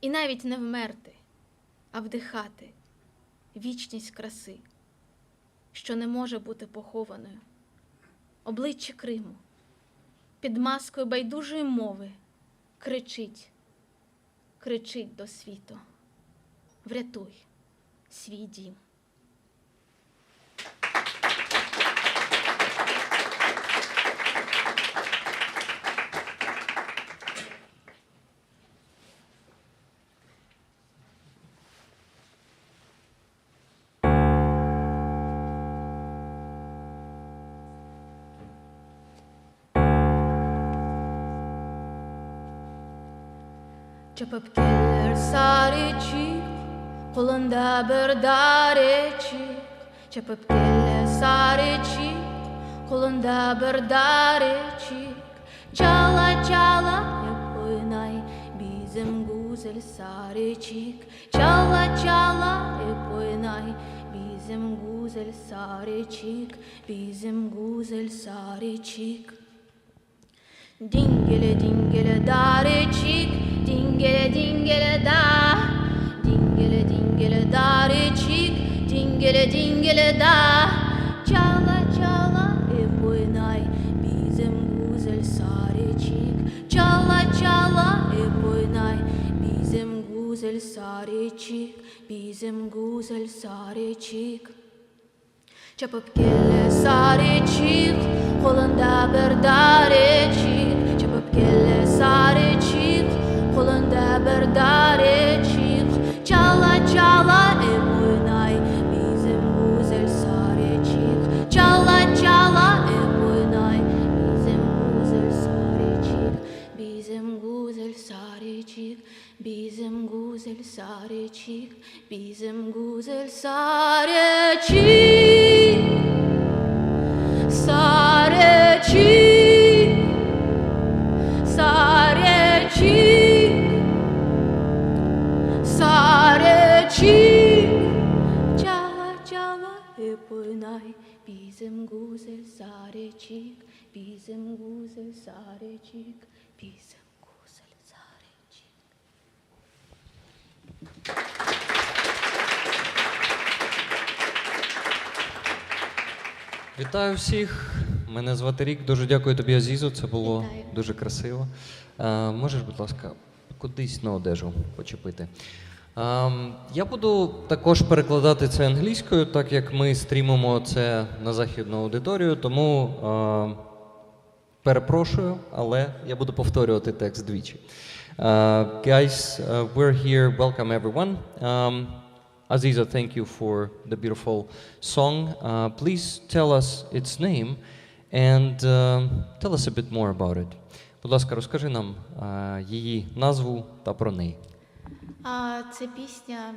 S12: І навіть не вмерти, а вдихати вічність краси, що не може бути похованою. Обличчя Криму під маскою байдужої мови кричить до світу. Врятуй свій дім. Çapıp gelir sarıcık, kolunda bir darıcık. Çapıp gelir sarıcık, kolunda bir darıcık. Çala çala hep oynay bizim güzel sarıcık. Çala çala hep oynay bizim güzel sarıcık, bizim güzel sarıcık. Dingele dingele darıcık, dingele dingele da, dingele dingele darıcık, dingele dingele da. Çala çala hep oynay bizim güzel sarıcık. Çala çala hep oynay bizim güzel sarıcık, bizim güzel sarıcık. Çapıp gelir sarıcık, kolunda bir darıcık. Çapıp gelir sarıcık, kolunda bir darıcık. Çala çala hep oynay bizim güzel sarıcık. Çala çala hep oynay bizim güzel sarıcık, bizim güzel sarıcık, bizim güzel sarıcık, bizim güzel sarıcık. Sarıcık, sarıcık, sarıcık. Çala çala hep oynay bizim güzel sarıcık, bizim güzel sarıcık, bizim güzel sarıcık.
S8: Вітаю всіх. Мене звати Рік. Дуже дякую тобі, Азізо. Це було
S12: Вітаю.
S8: дуже красиво. Можеш, будь ласка, кудись на одежу почепити. Я буду також перекладати це англійською, так як ми стрімимо це на західну аудиторію, тому перепрошую, але я буду повторювати текст двічі. Guys, we're here. Welcome everyone. Aziza, thank you for the beautiful song. Please tell us its name and tell us a bit more about it. Будь ласка, розкажи нам її назву та про неї.
S12: Це пісня,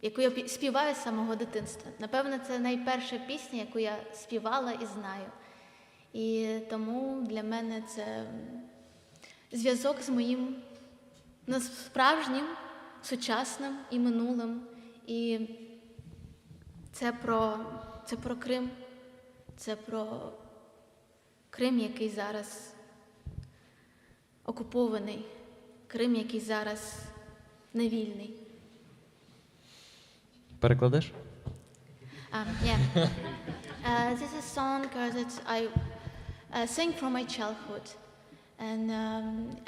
S12: яку я співаю з самого дитинства. Напевно, це найперша пісня, яку я співала і знаю. І тому для мене це зв'язок з моїм справжнім, сучасним і минулим. І це про Крим. Це про Крим, який зараз окупований. Крим, який зараз невільний.
S8: Перекладеш?
S12: Yeah. This is a song that I sing from my childhood. And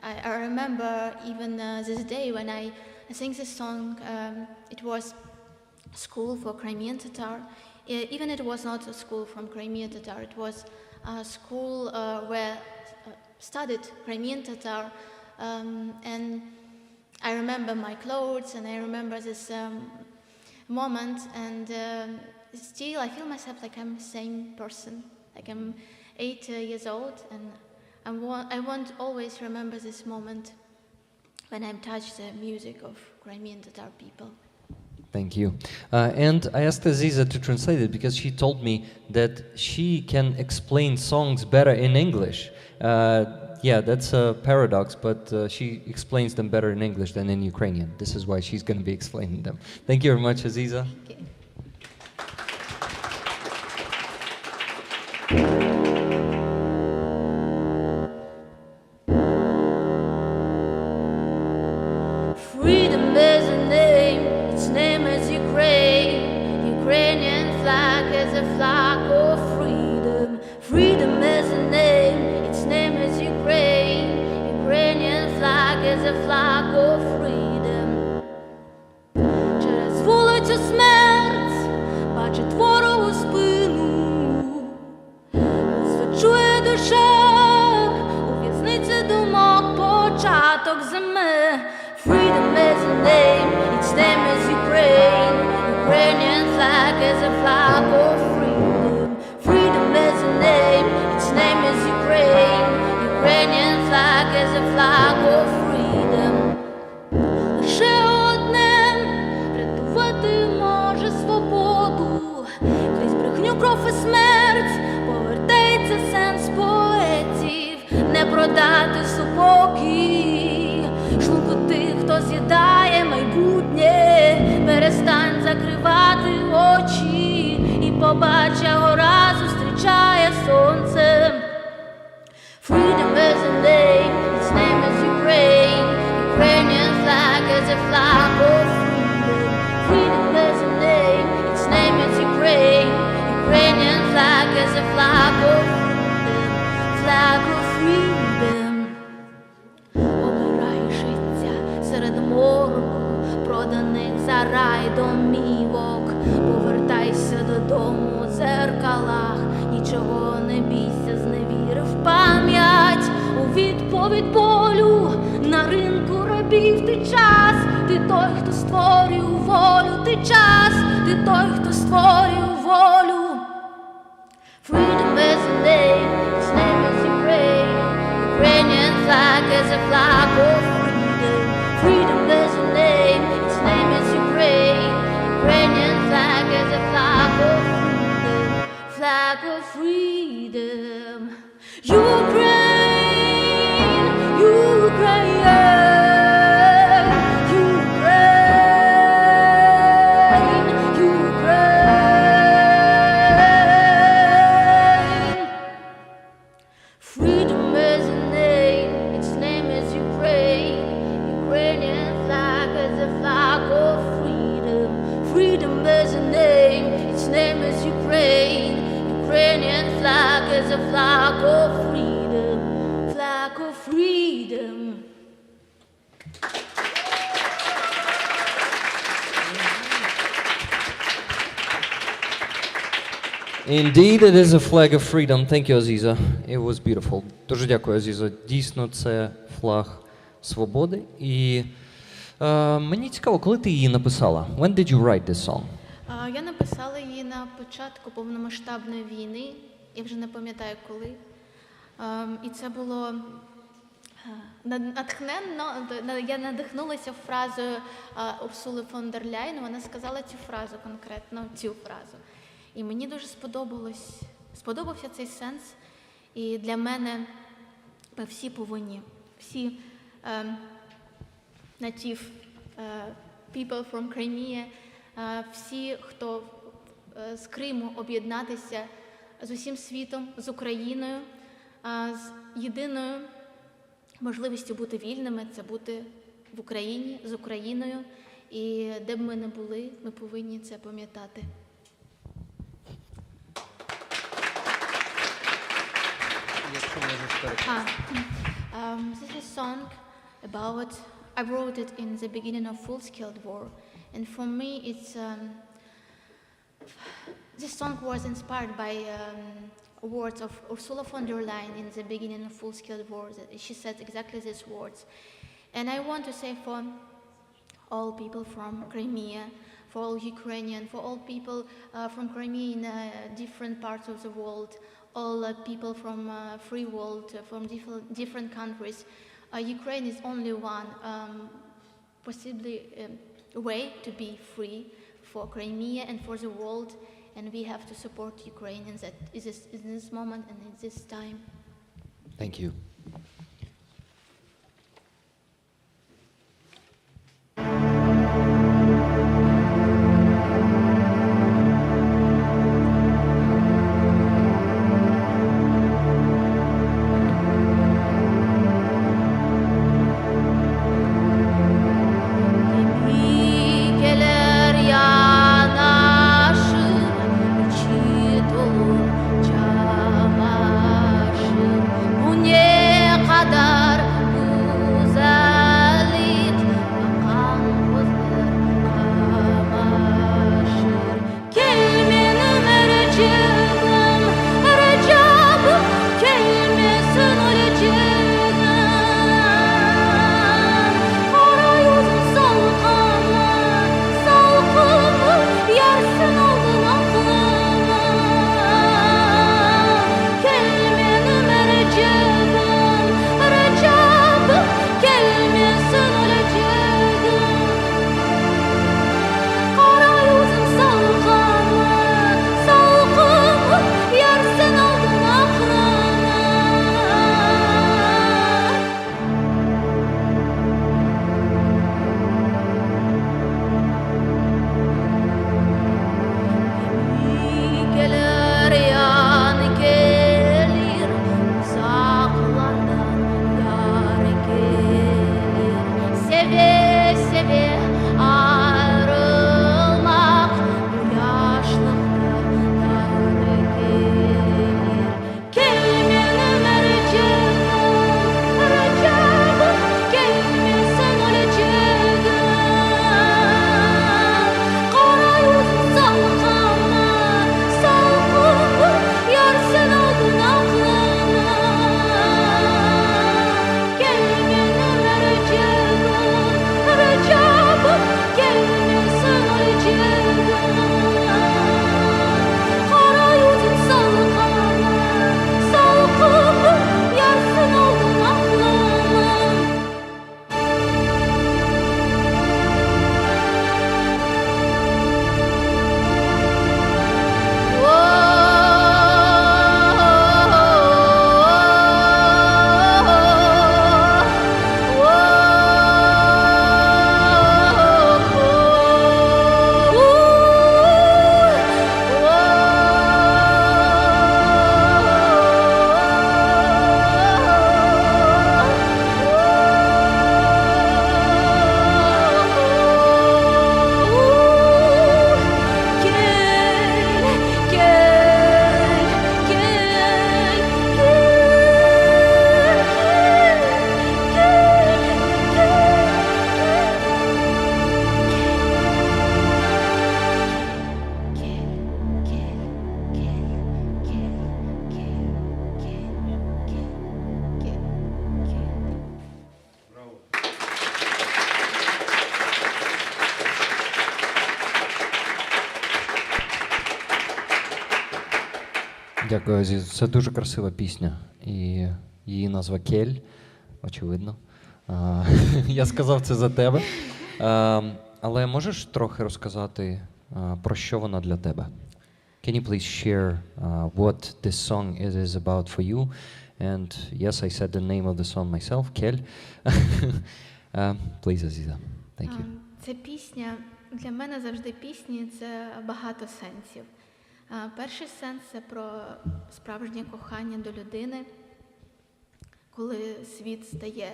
S12: I remember even this day when I sing this song, it was school for Crimean Tatar. Even it was not a school from Crimean Tatar, it was a school where studied Crimean Tatar. And I remember my clothes, and I remember this moment, and still I feel myself like I'm the same person, like I'm 8 years old, and I want always remember this moment when I'm touched the music of Crimean Tatar people.
S8: Thank you. And I asked Aziza to translate it because she told me that she can explain songs better in English. Yeah, that's a paradox, but she explains them better in English than in Ukrainian. This is why she's going to be explaining them. Thank you very much, Aziza.
S12: Okay. Freedom is a name, its name is Ukraine. Ukrainian flag is a flag of freedom. Freedom is a name, its name is Ukraine. Ukrainian flag is a flag of freedom. Через вулицю смерть бачить ворогу спину. Звичує душа у в'язниці думок початок зими. Freedom is a name, its name is Ukraine. Ukrainian flag is a flag of freedom. Freedom is a name, its name is Ukraine. Ukrainian flag is a flag of кров і смерть, повертається сенс поетів, не продати супокій, шлунку тих, хто з'їдає майбутнє, перестань закривати очі, і побач, його раз зустрічає сонце. Freedom is a name, its name is Ukraine. Ukrainian flag is a flag of freedom. Freedom is a name, its name is Ukraine. Ukrainian flag is a flag of freedom. Flag of freedom. Обирай життя серед мороку, проданих за рай домівок. Повертайся додому у дзеркалах, нічого не бійся, зневірив пам'ять. У відповідь болю на ринку рабів ти час, ти той, хто створює волю, ти час, ти той, хто створює волю. Freedom is a name, its name is Ukraine. Ukrainian flag is a flag of freedom. Freedom is a name, its name is Ukraine. Ukrainian flag is a flag of freedom. Flag of freedom. Ukraine, Ukraine, Ukraine, Ukraine. Freedom is a name, its name is Ukraine. Ukrainian flag is a flag of freedom. Freedom is a name, its name is Ukraine. Ukrainian flag is a flag of freedom. Flag of freedom.
S8: Indeed, it is a flag of freedom. Thank you, Aziza. It was beautiful. Дуже дякую, Азіза. Дійсно, це флаг свободи. І мені цікаво, коли ти її написала? When did you write this song?
S12: Я написала її на початку повномасштабної війни. Я вже не пам'ятаю коли. І це було натхненно. Я надихнулася фразою Урсули фон дер Ляйн. Вона сказала цю фразу конкретно, цю фразу. І мені дуже сподобався цей сенс. І для мене ми всі повинні, всі native people from Crimea, всі, хто з Криму, об'єднатися з усім світом, з Україною, з єдиною можливістю бути вільними – це бути в Україні, з Україною. І де б ми не були, ми повинні це пам'ятати. This is a song about, I wrote it in the beginning of full-scale war, and for me it's, this song was inspired by words of Ursula von der Leyen in the beginning of full-scale war. She said exactly these words. And I want to say for all people from Crimea, for all Ukrainian, for all people from Crimea in different parts of the world, all people from free world, from different countries. Ukraine is only one possibly way to be free for Crimea and for the world, and we have to support Ukraine in this moment and in this time.
S8: Thank you.
S12: Nie
S8: Дякую, Азіз. Це дуже красива пісня. І її назва Кель, очевидно. Я сказав це за тебе. Але можеш трохи розказати, про що вона для тебе? Can you please share what this song is about for you? And yes, I said the name of the song myself, Кель. Please, Азіза. Thank you.
S12: Ця пісня, для мене завжди пісні – це багато сенсів. Перший сенс – це про справжнє кохання до людини, коли світ стає,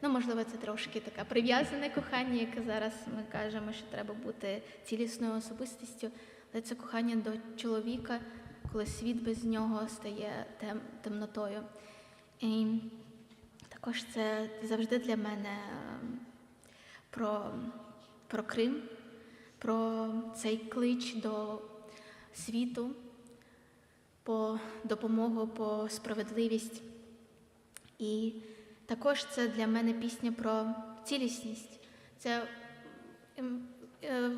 S12: ну, можливо, це трошки таке прив'язане кохання, яке зараз ми кажемо, що треба бути цілісною особистістю, але це кохання до чоловіка, коли світ без нього стає темнотою. І також це завжди для мене про Крим, про цей клич до світу, по допомогу, по справедливість. І також це для мене пісня про цілісність. Це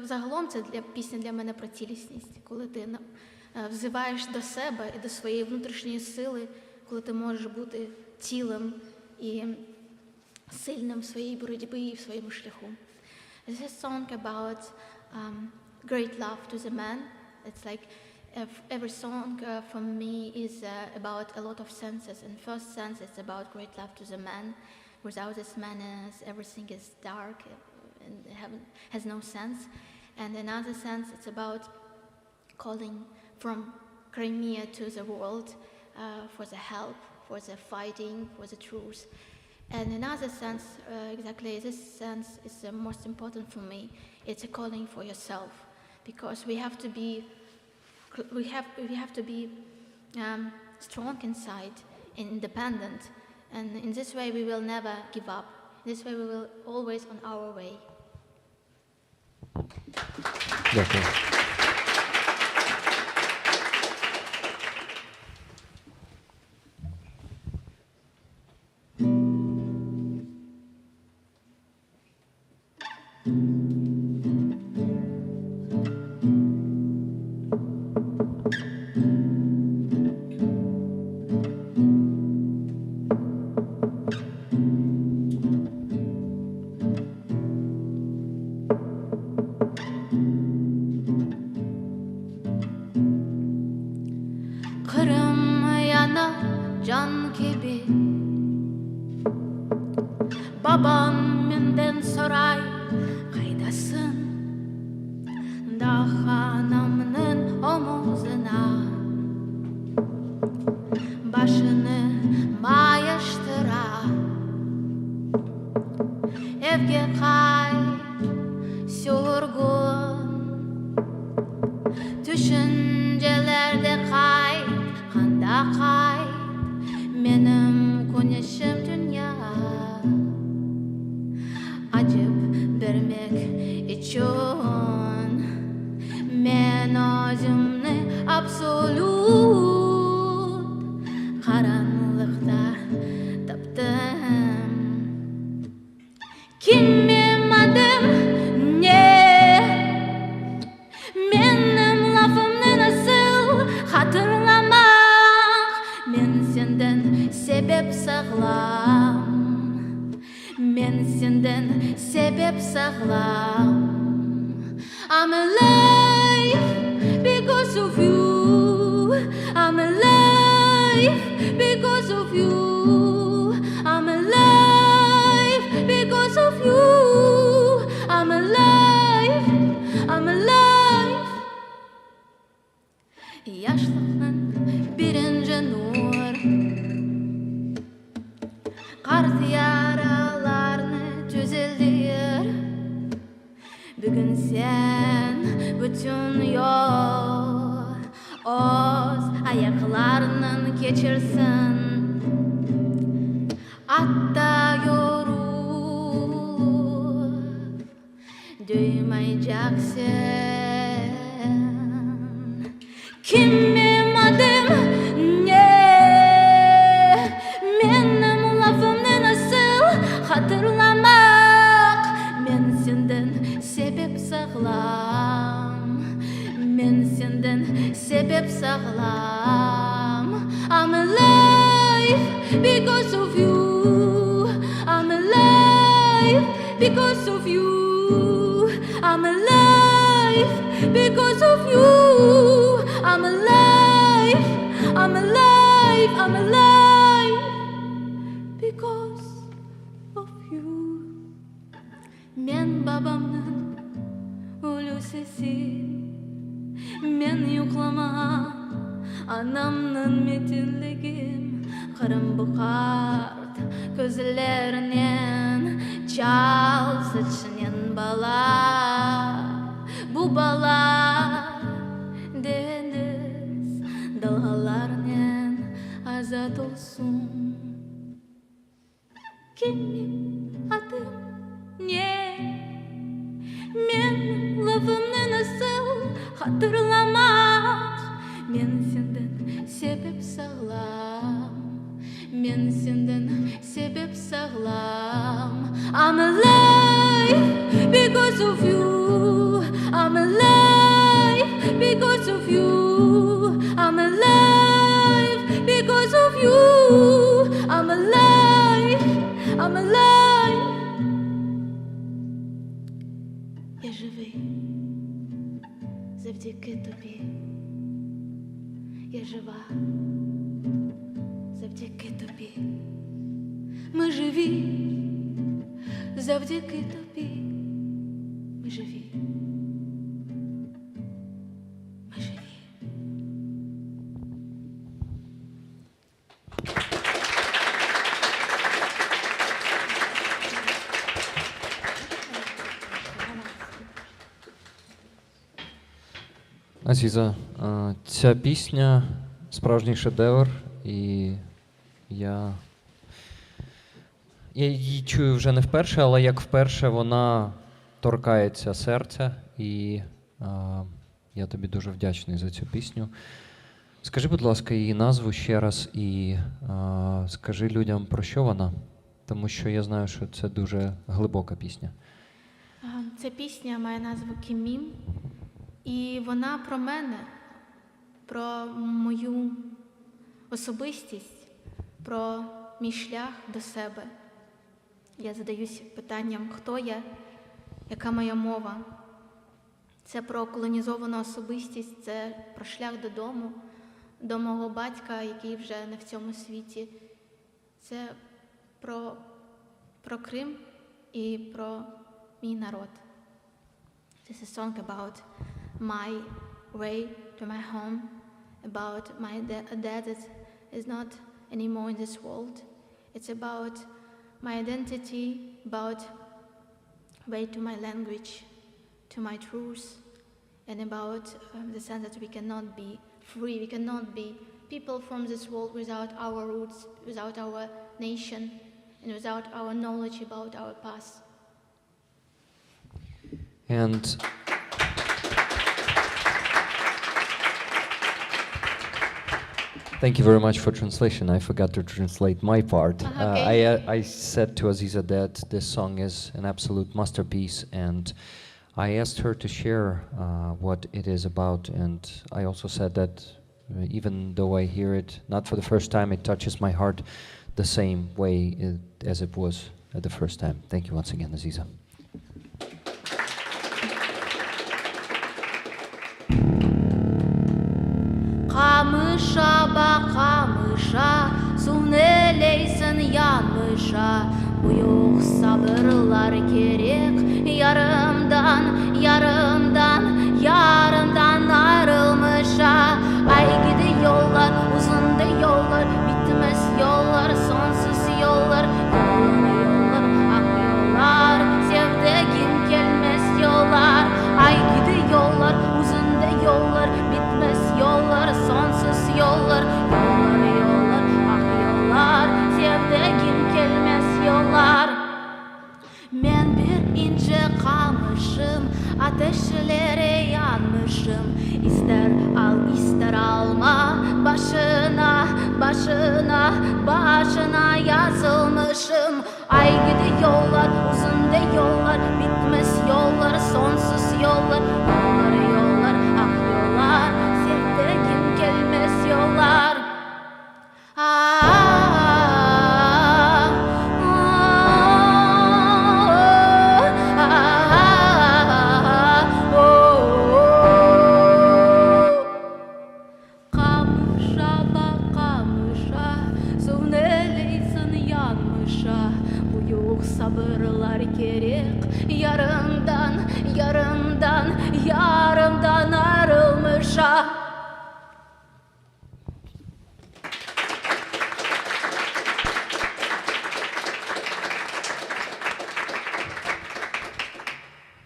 S12: загалом це пісня для мене про цілісність, коли ти взиваєш до себе і до своєї внутрішньої сили, коли ти можеш бути цілим і сильним в своїй боротьбі і в своєму шляху. This is a song about great love to the man. It's like every song for me is about a lot of senses. And first sense is about great love to the man. Without this man, everything is dark and heaven has no sense. And another sense, it's about calling from Crimea to the world for the help, for the fighting, for the truth. And another sense, exactly this sense is the most important for me. It's a calling for yourself, because we have to be strong inside and independent. And in this way, we will never give up. This way, we will always on our way.
S8: Дякую.
S12: Kırım yana can gibi, babam menden soray kaydasın, daha anamın omuzuna başını mayıştıra, evge kay sorgun, düşüncelerde kay, kanda kay, benim konuşum dünya. Acıp vermek için men özümü absolut karanlıkta taptım. Kimim adım ne? Benim lafımı nasıl hatırlamak? Men senden sebep sağlam. Men senden sebep sağlam. I'm alive because of you. I'm alive because of you. I'm alive because of you. I'm alive. I'm alive. Yaşlığın birinci nur, kart yaralarını düzeldir. Bugün sen bütün yol öz ayaklarının geçirsin. Hatta yorulup duymayacaksın. Kimim adım ne? Benim lafımı nasıl hatırlamak? Men senden sebep sağlam. Men senden sebep sağlam. I'm alive because of you. I'm alive because of you. I'm alive because of you. I'm alive, I'm alive, I'm alive because of you. Men babamның ölü sesin, men yuklama anamның metinligim, qırım buqart gözlerinden çalsa çinen bala. Bu bala deniz dalgalarından azat olsun. Kimim adım ne? Men lafımı nasıl hatırlamak? Men senden sebep sağlam. Men senden sebep sağlam. I'm alive because of you. I'm alive because of you. I'm alive because of you. I'm alive. I'm alive. Я живий завдяки тобі. Я жива завдяки тобі. Ми живі завдяки тобі. Ми живі. Ми живі.
S8: Азіза, ця пісня справжній шедевр, і я її чую вже не вперше, але як вперше вона торкається серця, і я тобі дуже вдячний за цю пісню. Скажи, будь ласка, її назву ще раз і скажи людям, про що вона, тому що я знаю, що це дуже глибока пісня.
S12: Ця пісня має назву «Кімім», і вона про мене, про мою особистість, про мій шлях до себе. Я задаюсь питанням, хто я, яка моя мова. Це про колонізовану особистість, це про шлях додому, до мого батька, який вже не в цьому світі. Це про Крим і про мій народ. This is a song about my way to my home, about my dad that is not anymore in this world. It's about my identity, about way to my language, to my truth, and about the sense that we cannot be free, we cannot be people from this world without our roots, without our nation, and without our knowledge about our past.
S8: And thank you very much for translation. I forgot to translate my part.
S12: Okay.
S8: I said to Aziza that this song is an absolute masterpiece, and I asked her to share what it is about, and I also said that even though I hear it not for the first time, it touches my heart the same way as it was at the first time. Thank you once again, Aziza.
S12: Kamışa bak kamışa, su neleysin yanmışa. Buyuk sabırlar gerek, yarımdan, yarımdan, yarımdan ayrılmışa. Ay gidi yollar, uzun da yollar, bitmez yollar, sonsuz yollar. Yollar, ah yollar, sevdiğim gelmez yollar. Ay gidi yollar, uzun da yollar, bitmez yollar, sonsuz yollar. Yollar, yollar, ah yollar, sevdiğim gelmez yollar. Men bir ince kamışım, ateşlere yanmışım. İster al ister alma, başına, başına, başına yazılmışım. Ay gidi yollar, uzun da yollar, bitmez yollar, sonsuz yollar. Yollar, yollar, ah yollar, sevdiğim gelmez yollar.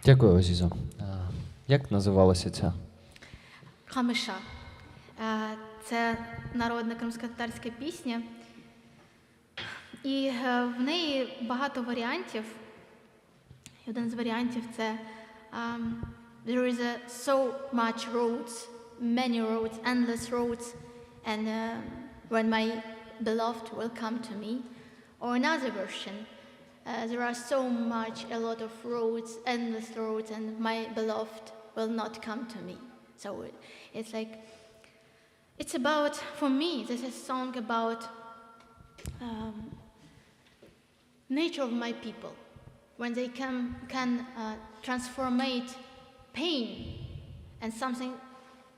S8: Дякую, Азізо. Як називалася ця?
S12: Хамиша. Це народна кримськотатарська пісня. І в неї багато варіантів. І один з варіантів це there is so much roads, many roads, endless roads, and when my beloved will come to me. Or another version, there are so much, a lot of roads, endless roads, and my beloved will not come to me. So it's like, it's about, for me, this is a song about nature of my people, when they can transformate pain and something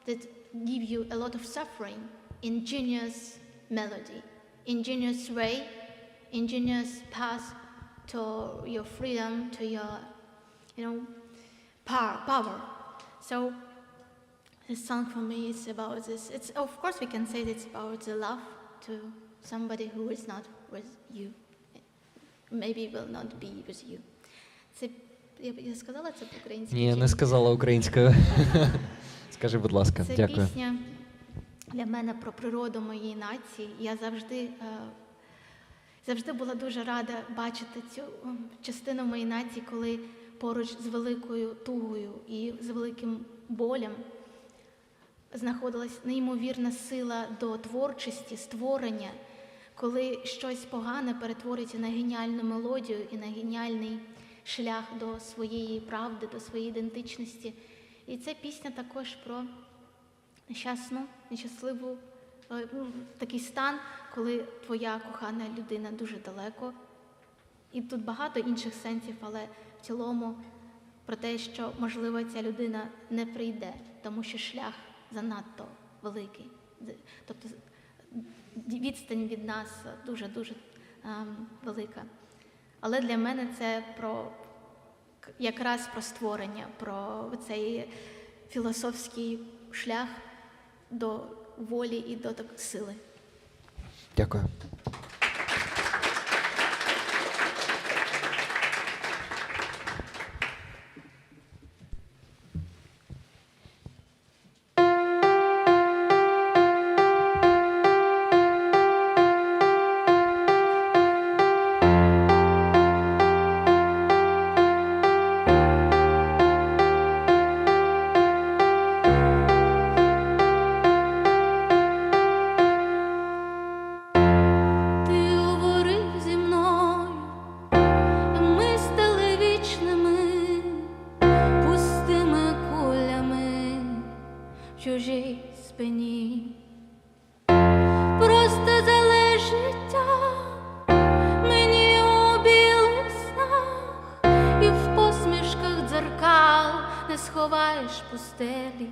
S12: that give you a lot of suffering, ingenious melody, ingenious way, ingenious path to your freedom, to your, power. So this song for me is about this. It's, of course we can say that it's about the love to somebody who is not with you. Maybe will not be with you. Це, я сказала це по-українськи?
S8: Ні, не сказала українською. Скажи, будь ласка.
S12: Це
S8: Дякую.
S12: пісня для мене про природу моєї нації. Я завжди була дуже рада бачити цю частину моєї нації, коли поруч з великою тугою і з великим болем знаходилась неймовірна сила до творчості, створення, коли щось погане перетворюється на геніальну мелодію і на геніальний шлях до своєї правди, до своєї ідентичності. І ця пісня також про нещасливу такий стан, коли твоя кохана людина дуже далеко. І тут багато інших сенсів, але в цілому про те, що, можливо, ця людина не прийде, тому що шлях занадто великий. Тобто відстань від нас дуже-дуже велика. Але для мене це якраз про створення, про цей філософський шлях до волі і до сили.
S8: Дякую.
S12: Чужій спині просто залиш життя мені у білих снах, і в посмішках дзеркал не сховаєш пустелі.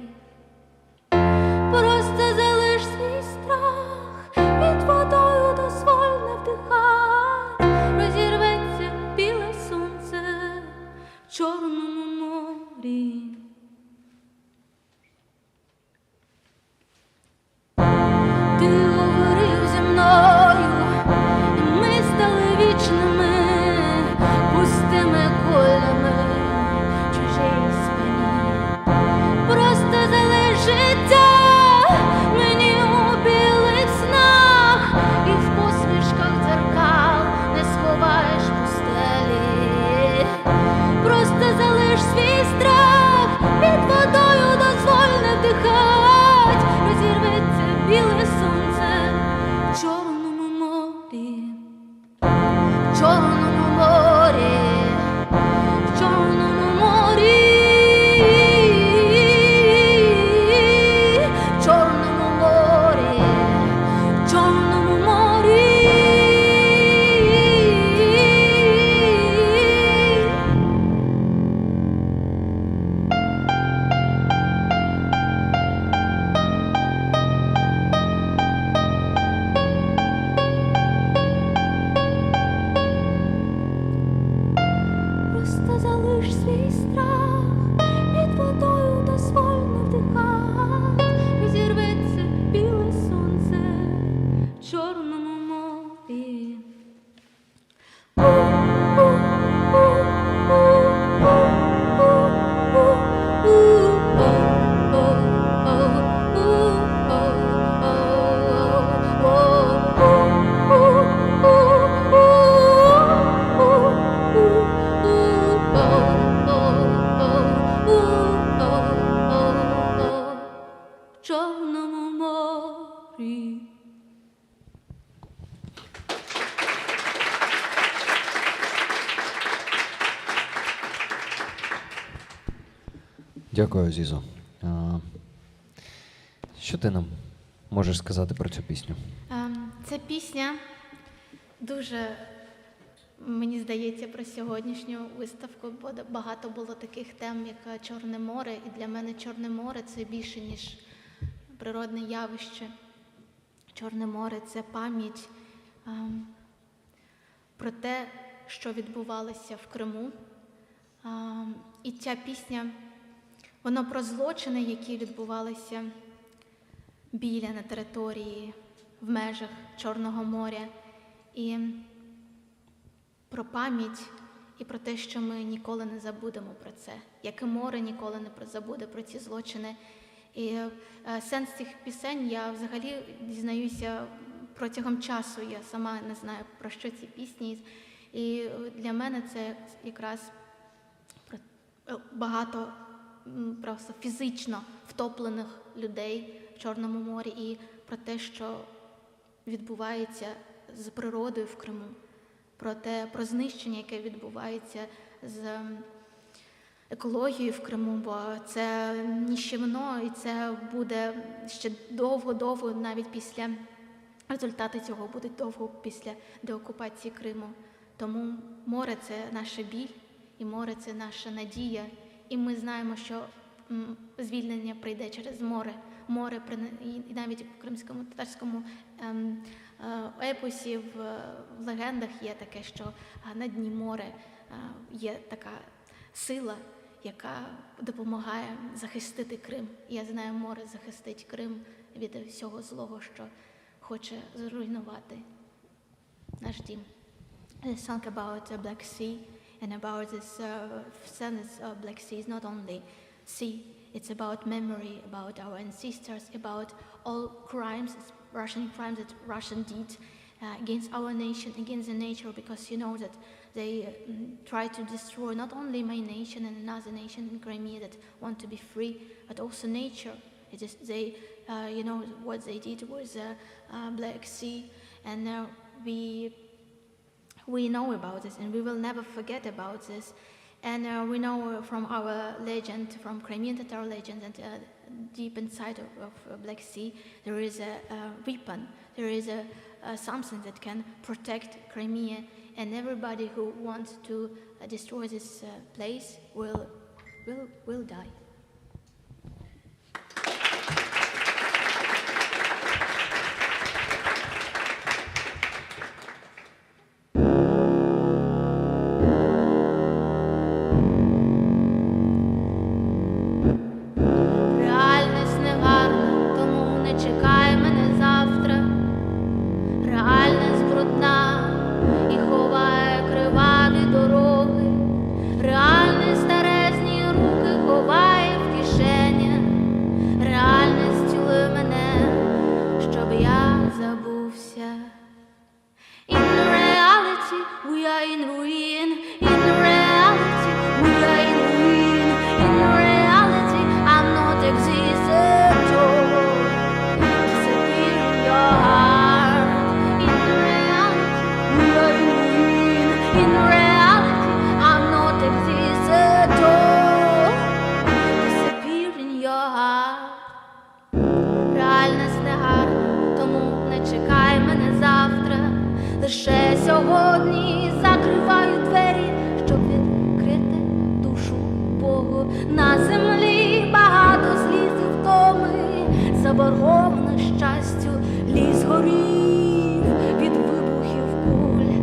S12: Просто залиш свій страх, під водою дозволь не вдихать, розірветься біле сонце в Чорному морі. Ти говорив зі мною, і ми стали вічними, пустими кулями в чужій спині. Просто Чорному морі.
S8: Дякую, Азізо. Що ти нам можеш сказати про цю пісню?
S12: Ця пісня дуже, мені здається, про сьогоднішню виставку, бо багато було таких тем, як Чорне море, і для мене Чорне море – це більше, ніж природне явище. Чорне море – це пам'ять про те, що відбувалося в Криму. І ця пісня, вона про злочини, які відбувалися біля, на території, в межах Чорного моря. І про пам'ять, і про те, що ми ніколи не забудемо про це. Як і море ніколи не забуде про ці злочини. І сенс цих пісень я взагалі дізнаюся протягом часу. Я сама не знаю, про що ці пісні. І для мене це якраз про багато просто фізично втоплених людей в Чорному морі і про те, що відбувається з природою в Криму, про знищення, яке відбувається з екологією в Криму, бо це ніщівно, і це буде ще довго-довго, навіть після, результати цього будуть довго після деокупації Криму. Тому море – це наша біль, і море – це наша надія, і ми знаємо, що звільнення прийде через море. Море, і навіть в кримському татарському епосі, в легендах є таке, що на дні моря є така сила, яка допомагає захистити Крим. І я знаю, море захистить Крим від всього злого, що хоче зруйнувати наш дім. The song about the Black Sea and about this Black Sea is not only sea. It's about memory, about our ancestors, about all crimes, Russian crimes that Russian did against our nation, against the nature, because you know that they try to destroy not only my nation and another nation in Crimea that want to be free, but also nature. It is they, you know, what they did was Black Sea, and we know about this, and we will never forget about this. And we know from our legend, from Crimean Tatar legend, that deep inside of Black Sea, there is a weapon, there is something that can protect Crimea, and everybody who wants to destroy this place will die. Лише сьогодні закриваю двері, щоб відкрити душу Богу. На землі багато сліз і втоми, заборгованих щастю ліс горів від вибухів куль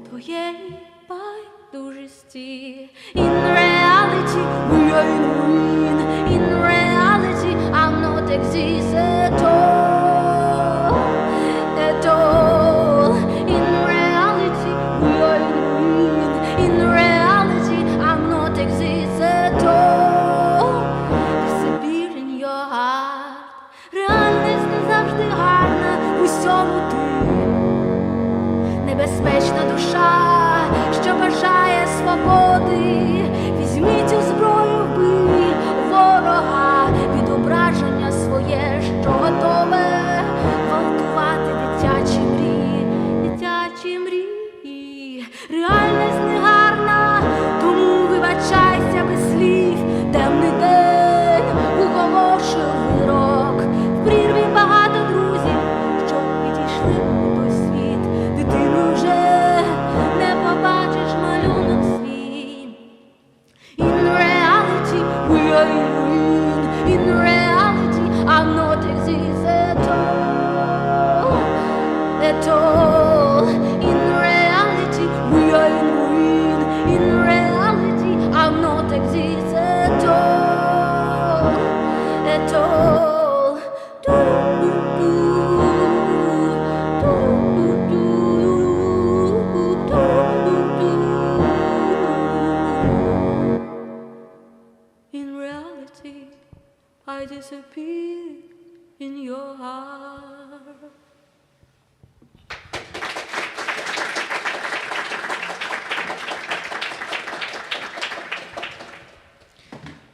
S12: твоєї байдужості. In reality, we are in ruin. In reality, I'm not exist at all, at all. In reality, we are in ruin. In reality, I'm not exist at all. Disappear in your heart. Реальність не завжди гарна, в усьому ти. Небезпечна душа, що бажає свободи. Візьміть у зброю, вбий ворога, відображення своє, що exist at all. In reality, we are in ruin. In reality, I'm not exist at all. At all. In reality, I disappear in your heart.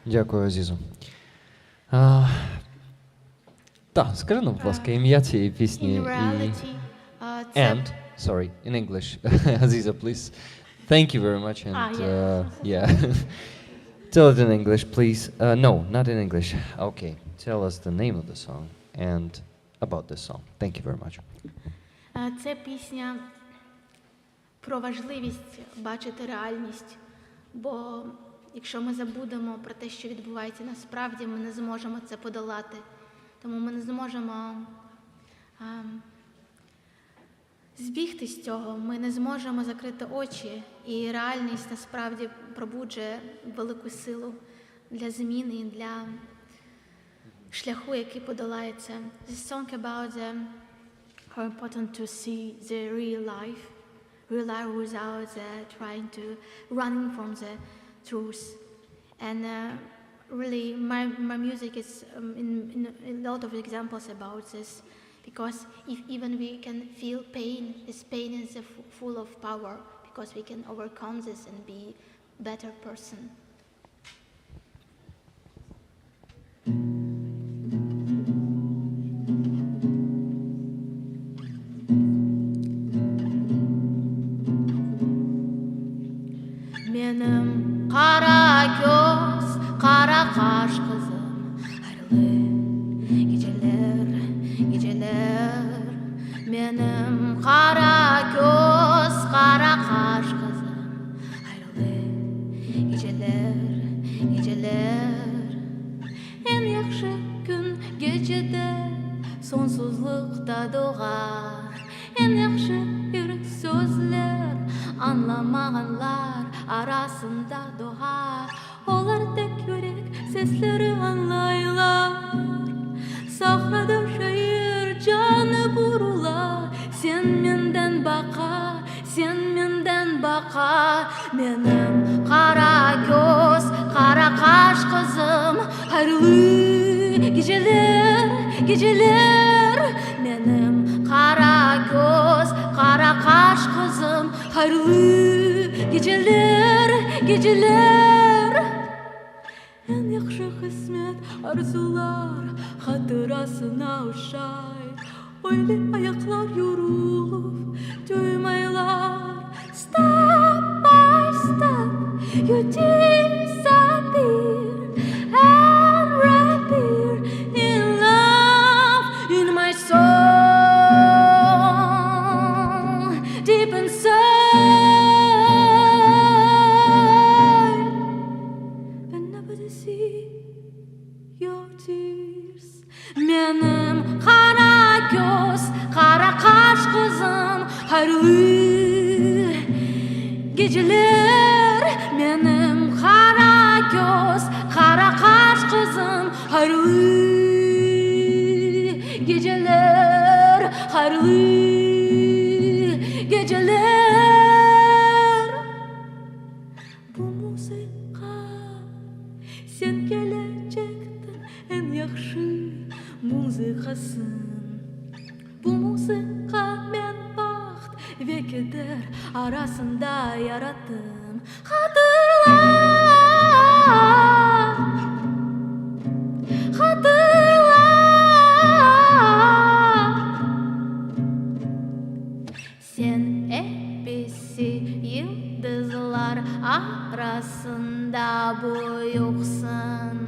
S8: Дякую, Азізо. Так, скажи нам, будь ласка, ім'я цієї пісні.
S12: In reality,
S8: And, sorry, in English. Aziza, please. Thank you very much. And yeah. Tell it in English, please. No, not in English. Okay. Tell us the name of the song and about this song. Thank you very much.
S12: Це пісня про важливість бачити реальність, бо якщо ми забудемо про те, що відбувається насправді, ми не зможемо це подолати. Тому ми не зможемо збігти з цього, ми не зможемо закрити очі, і реальність насправді пробуджує велику силу для зміни і для шляху, який подолається. This song about how important to see the real life without trying to running from the truth. And really, my music is in a lot of examples about this, because if even we can feel pain, this pain is full of power, because we can overcome this and be a better person. Benim kara göz, kara kaş kızım, ayrılı geceler, geceler. Benim kara göz, kara kaş kızım, ayrılı geceler, geceler. En yaxşı gün gecede, sonsuzlukta doğar. En yaxşı yürek sözler, anlamağanlar arasında doğar. Onlar tek yürek sesleri anlaylar. Sahrada şehir canı vurular. Sen menden baka, sen menden baka. Benim kara göz, kara kaş kızım, hayırlı geceler, geceler. Benim kara göz, kara kaş kızım, hayırlı geceler, geceler. En yaxşı kısmet arzular hatırasına uşay. Öyle ayaklar yorulup duymaylar. Step by step you disappear and reappear in love in my soul, deep inside. Whenever I see your tears, benim kara göz, kara kaş kızım, hayırlı geceler. Benim kara göz, kara kaş kızım, hayırlı geceler, hayırlı geceler. Bu müzika sen gelecektin en yaxşı muzikasın. Bu muzika men baxt ve keder arasında yarattım. Hatırla, hatırla. Sen hepsi yıldızlar arasında boyuksun,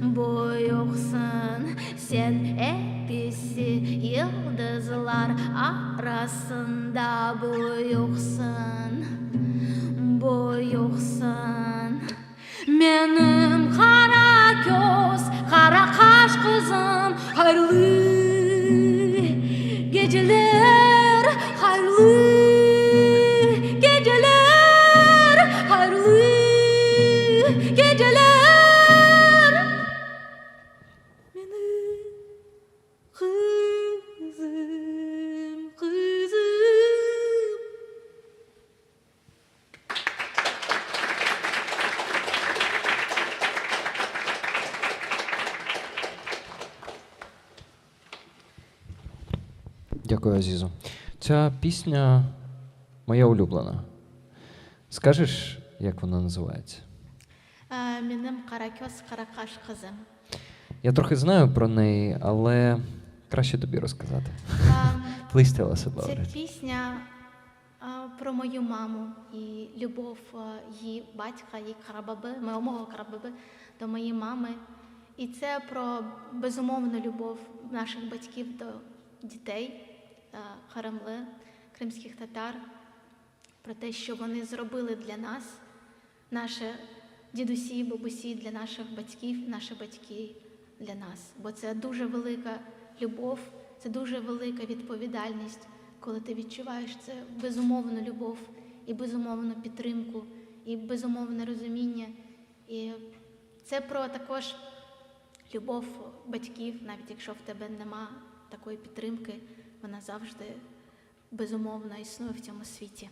S12: boyuksun. Sen hepsi yıldızlar arasında boyuksun, boyuksun. Benim kara göz, kara kaş kızım, hayırlı geceler, hayırlı geceler, hayırlı geceler. Benim kızım, kızım.
S8: Дякую, Азізо. Ця пісня моя улюблена. Скажеш, як вона називається?
S12: Benim Karaköz Karakaş kızım.
S8: Я трохи знаю про неї, але краще тобі розказати. Please tell us about
S12: Це
S8: it.
S12: пісня про мою маму і любов її батька, її Карабаби, мого Карабаби до моєї мами. І це про безумовну любов наших батьків до дітей Харамли, кримських татар, про те, що вони зробили для нас, наші дідусі, бабусі для наших батьків, наші батьки для нас. Бо це дуже велика любов, це дуже велика відповідальність, коли ти відчуваєш це безумовну любов і безумовну підтримку, і безумовне розуміння. І це про також любов батьків, навіть якщо в тебе нема такої підтримки, вона завжди безумовно існує в цьому світі.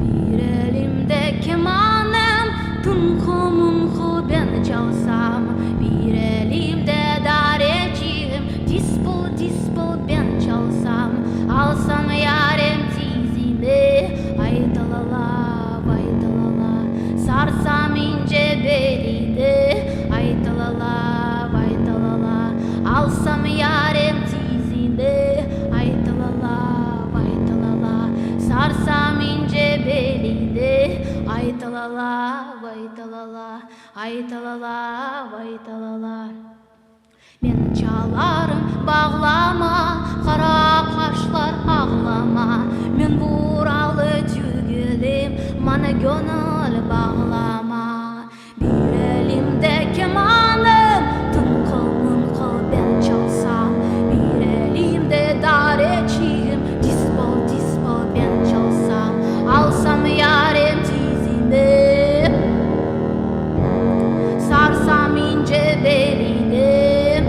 S12: Bir elimde kemanım, tunku munku ben çalsam, bir elimde darecim, dispol dispol ben çalsam, alsam yarem tizimi, ay dalala, vay dalala, sarsam ince belini, ay dalala, vay dalala, alsam yarem tizimi, ay dalala, vay dalala, sarsam ince belini, ay dalala, vay dalala, ay dalala, vay dalala. Ben çalarım bağlama, kara kaşlar ağlama, men buralı tügülüm, bana gönül bağlama. Bir elimde kemanım, tınkıl ben çalsam, bir elimde dareçim, dispol dispol ben çalsam, alsam yarem tizimi, sarsam ince belini,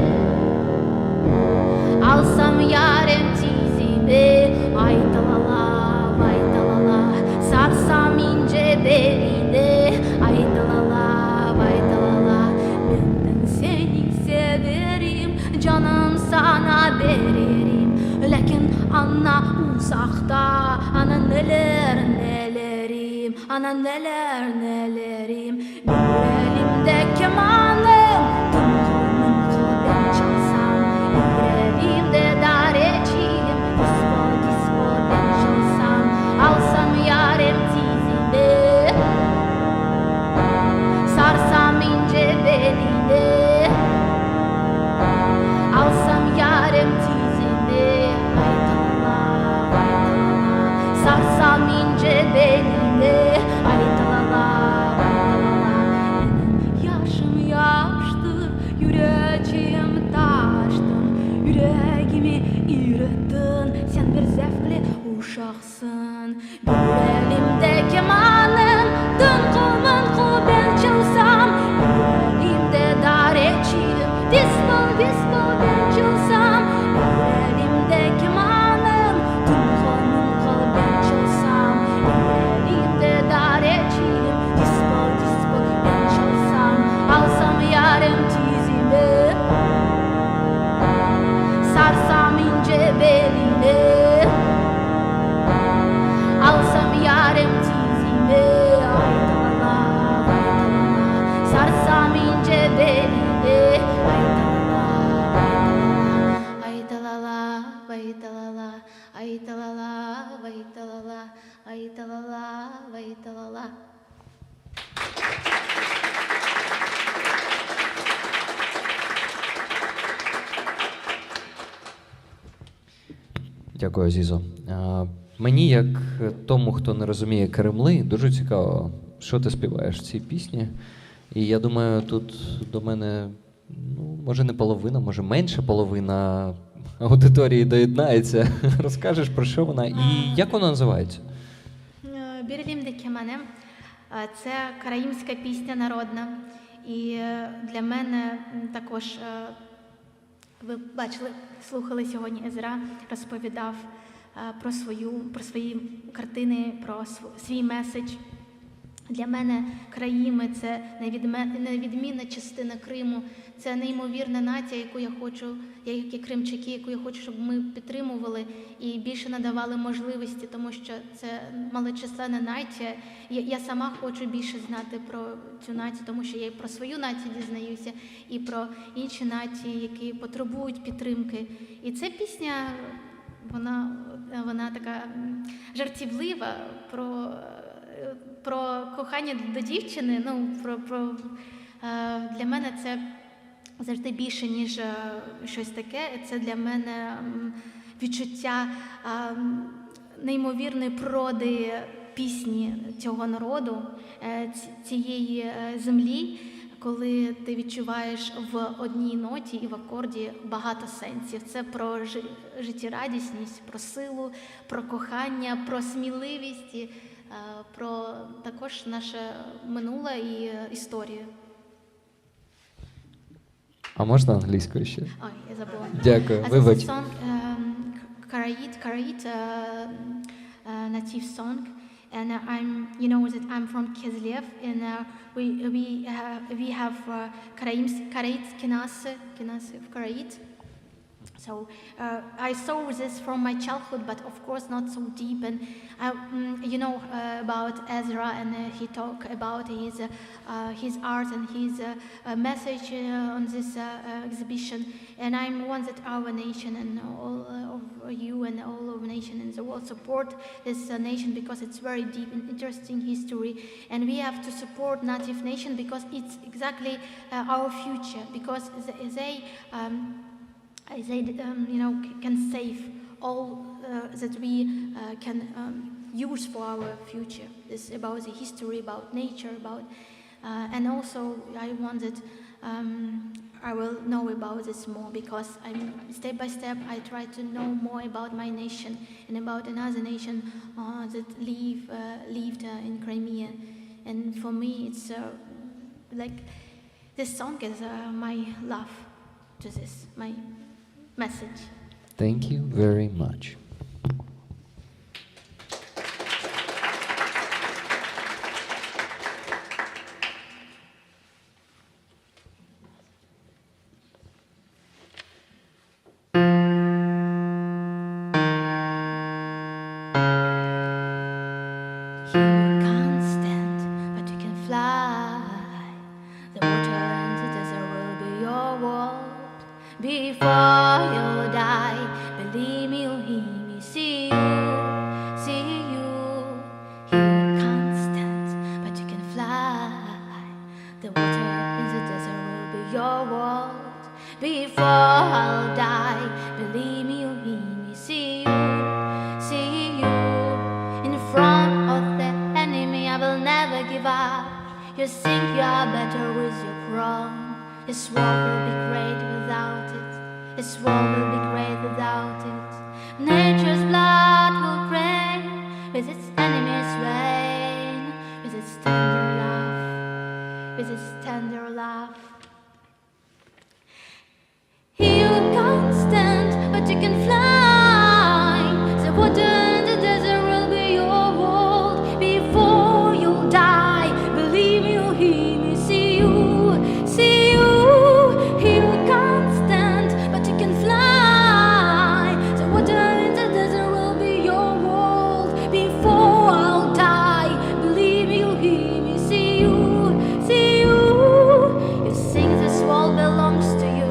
S12: alsam yarem tizimi, ay dalala, vay dalala, sarsam ince belini, ay dalala, vay dalala. Benden seni severim, canım sana veririm, lakin anla uzakta, ana neler nelerim, ana neler nelerim. Bir elimde kemanım, tınkıl ben çalsam, bir elimde darecim, dispol dispol ben çalsam, alsam yarem tizimi, sarsam ince belini, alsam yarem tizimi, ay dalala, vay dalala, sarsam ince belini, ay dalala, vay dalala. Benim yaşım yaştır, yüreğim taştır, yüreğimi irrittin, sen bir zevkli uşaksın. Bir elimde kemanım, tınkıl ben çalsam, bir elimde dareçim, dispol dispol ben çalsam, bir elimde kemanım, tınkıl ben çalsam, bir elimde dareçim, dispol dispol ben çalsam, alsam yarem tizimi, sarsam ince belini, alsam
S8: Дякую, Азізо. Мені, як тому, хто не розуміє Кремли, дуже цікаво, що ти співаєш в цій пісні. І я думаю, тут до мене, ну, може не половина, може менше половина аудиторії доєднається. Розкажеш, про що вона і як вона називається?
S12: Бірелімдеке мене. Це караїмська пісня народна. І для мене також, ви бачили, слухали сьогодні Езра, розповідав про свої картини, про свій меседж. Для мене Караїми – це невідмінна частина Криму, це неймовірна нація, яку я хочу, як і кримчаки, яку я хочу, щоб ми підтримували і більше надавали можливості, тому що це малочисленна нація. Я сама хочу більше знати про цю націю, тому що я і про свою націю дізнаюся, і про інші нації, які потребують підтримки. І ця пісня, вона така жартівлива, про кохання до дівчини. Ну, для мене це завжди більше, ніж щось таке. Це для мене відчуття неймовірної природи пісні цього народу, цієї землі, коли ти відчуваєш в одній ноті і в акорді багато сенсів. Це про життєрадісність, про силу, про кохання, про сміливість, про також наше минуле і історію.
S8: А можна англійською ще?
S12: Ой, я забула.
S8: Дякую, вибач.
S12: This is a song, Karait, native song, and you know that I'm from Kislev, and we have Karait Kinase of Karait. So I saw this from my childhood, but of course not so deep. And you know about Ezra, and he talked about his art and his message on this exhibition. And I want that our nation and all of you and all of nation in the world support this nation, because it's very deep and interesting history. And we have to support native nation because it's exactly our future, because they you know, can save all that we can use for our future. It's about the history, about nature, about and also I want that I will know about this more, because step by step I try to know more about my nation and about another nation that lived in Crimea. And for me, it's like this song is my love to this, my message.
S8: Thank you very much.
S12: Before you die, believe me, you'll hear me. See you. You can't stand, but you can fly. The water in the desert will be your world. Before I'll die, believe me, you'll hear me. See you. In front of the enemy, I will never give up. You think you are better with your crown. This world will be great without it. This world will be great without it. Nature's blood will pray with its enemy's reign, with its tender love, with its tender love. You can't stand, but you can fly. The water in the desert will be your world. Before you die, believe me, you'll hear me. See you. You can't stand, but you can fly. The water in the desert will be your world. Before I'll die, believe me, you'll hear me. See you. You think this world belongs to you.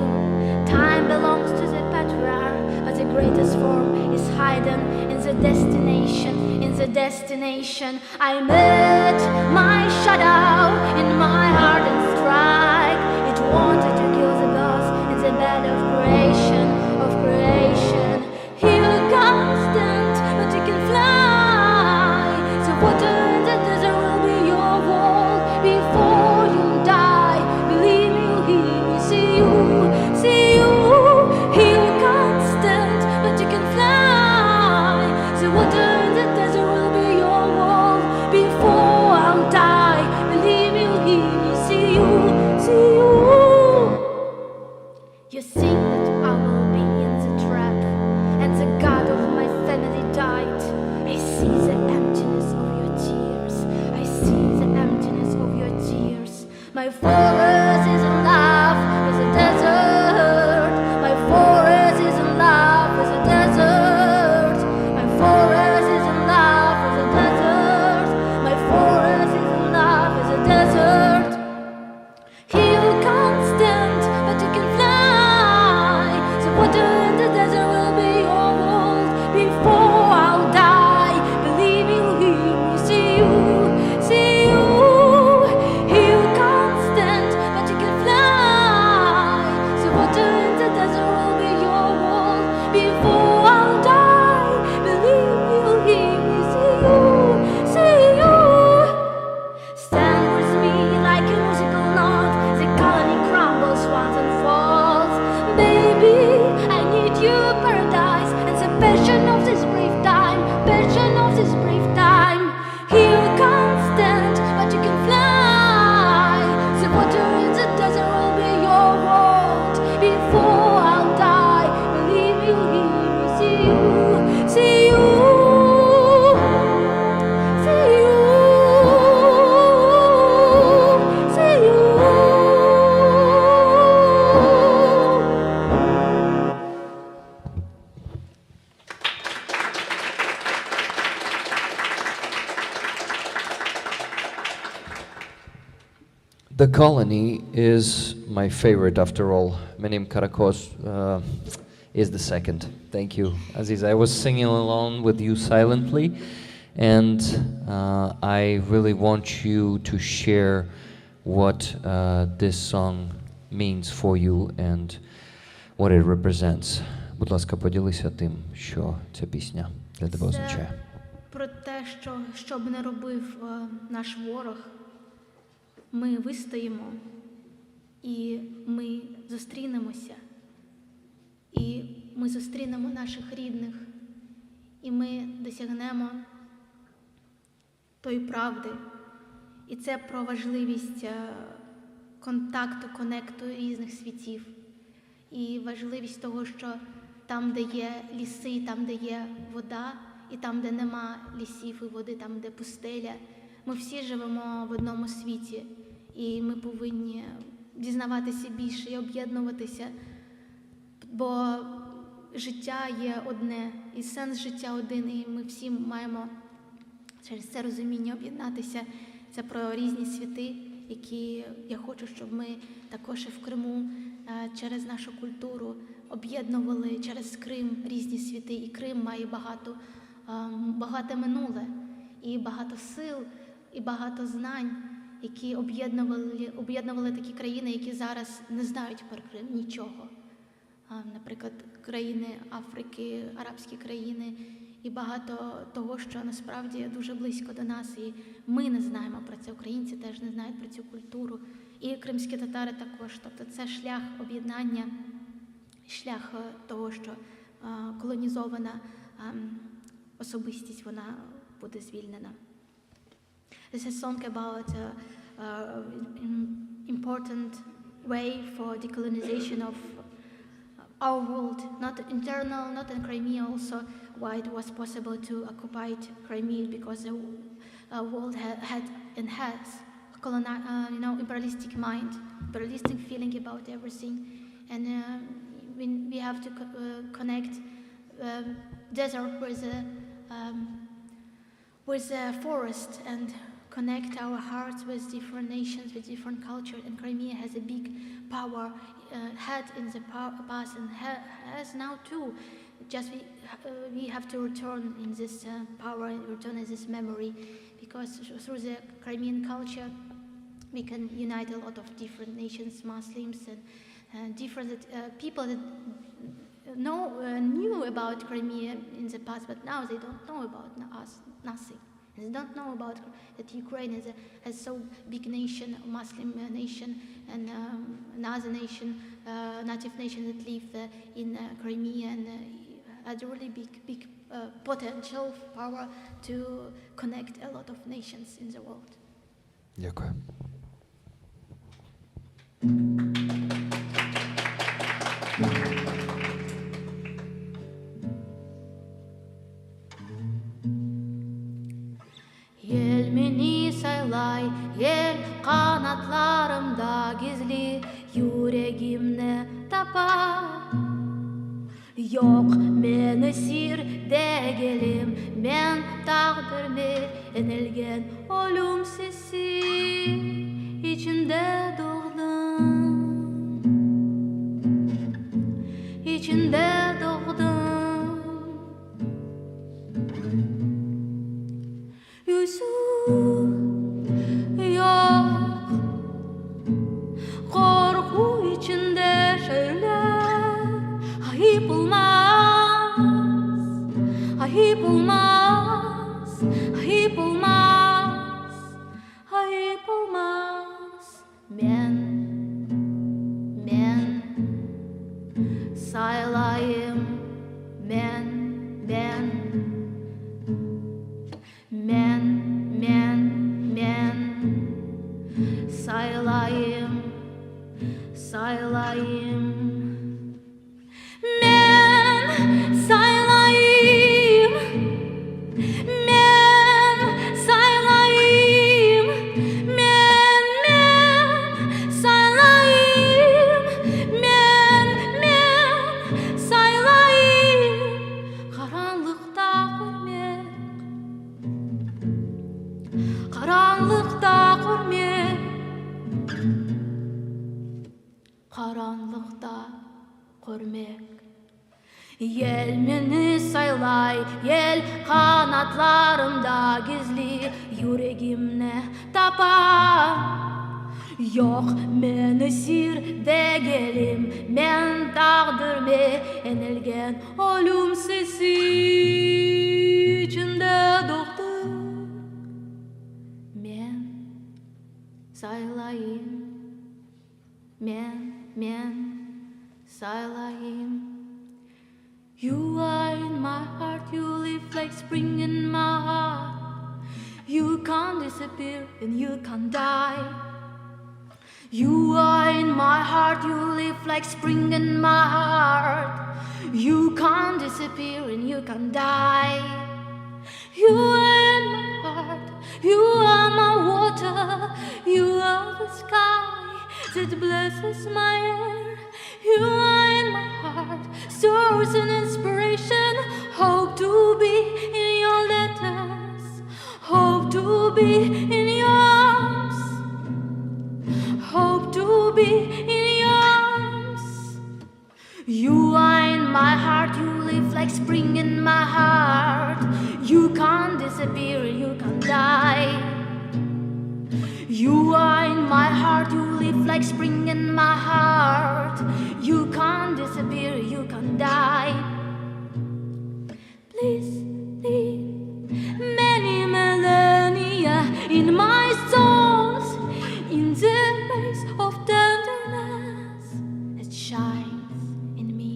S12: Time belongs to the patriarch, but the greatest form is hidden in the destination. In the destination, I met my shadow in my heart and strike. It wanted to kill the gods in the bed of creation. You can't see that I will be in the trap, and the God of my family died. I see the emptiness of your tears. I see the emptiness of your tears. My forest is in love with a desert. My forest is in love with a desert. My forest is in love with a desert. My forest is in love with a desert. You can't stand, but you can fly. The water in the desert will be your world before I'll die. Believe me, see you, see you. You can't stand, but you can fly. The water in the desert will be your world before I'll die. Believe me, see you, see you. Stand with me like a musical note. The colony crumbles once and falls. Baby, I need you, paradise, and the passion of this brave time, passion of this brave time. You can't stand, but you can fly. The water in the desert will be your world before I'll die. Believe me, see you, see you. See you, see you.
S8: The Colony is my favorite after all. Menim Karakos is the second. Thank you, Aziz. I was singing along with you silently, and I really want you to share what this song means for you and what it represents. Будь ласка, поділися тим, що ця пісня для тебе означає.
S12: Про те, що б не робив наш ворог, ми вистоїмо, і ми зустрінемося, і ми зустрінемо наших рідних, і ми досягнемо тої правди. І це про важливість контакту, конекту різних світів. І важливість того, що там, де є ліси, там, де є вода, і там, де нема лісів і води, там, де пустеля, ми всі живемо в одному світі. І ми повинні дізнаватися більше і об'єднуватися, бо життя є одне, і сенс життя один, і ми всі маємо через це розуміння об'єднатися. Це про різні світи, які я хочу, щоб ми також і в Криму через нашу культуру об'єднували через Крим різні світи. І Крим має багато минуле, і багато сил, і багато знань, які об'єднували такі країни, які зараз не знають про Крим нічого. Наприклад, країни Африки, арабські країни, і багато того, що насправді дуже близько до нас, і ми не знаємо про це, українці теж не знають про цю культуру, і кримські татари також. Тобто це шлях об'єднання, шлях того, що колонізована особистість, вона буде звільнена. This is a song about important way for decolonization of our world, not internal, not in Crimea, also why it was possible to occupy Crimea, because the world had and has imperialistic mind, imperialistic feeling about everything, and we have to connect desert with a forest and connect our hearts with different nations, with different cultures, and Crimea has a big power, had in the past and has now too. Just we have to return in this power and return in this memory, because through the Crimean culture we can unite a lot of different nations, Muslims and different people that knew about Crimea in the past, but now they don't know about us, nothing. They don't know about that Ukraine has so big nation, Muslim nation, and another nation, native nation that live in Crimea, and had really big potential power to connect a lot of nations in the world.
S8: Дякую.
S12: Ел мені сайлай, ел қанаттарымда гизли, yüreğimne tapa. Yok meni sirdegelim, men taqdirme enilgen ölüm sesi içinde doğdum, içinde doğdum. Yüzü yok, korku içinde şeyler, ayıp olmaz, ayıp olmaz, ayıp olmaz, ayıp olmaz. Men saylayım, men saylayım, saylayım. Men saylayım, men saylayım, men saylayım, men saylayım. Karanlıkta görmek, karanlıkta görmek, karanlıkta görmek. Yel meni saylay, yel kanatlarımda gizli, yüreğimne tapa. Yok meni sirdegelim, men taqdirme enilgen ölüm sesi içinde doğdum. Men saylayım, men saylayım. You are in my heart, you live like spring in my heart. You can't disappear and you can't die. You are in my heart, you live like spring in my heart. You can't disappear and you can't die. You are in my heart, you are my water. You are the sky that blesses my air. You are in my heart, source and inspiration. Hope to be in your letters, hope to be in your arms, hope to be in your arms. You are in my heart, you live like spring in my heart. You can't disappear, you can't die. You are in my heart, you live like spring in my heart. You can't disappear, you can't die. Please leave many millennia in my songs, in the rays of tenderness that shines in me.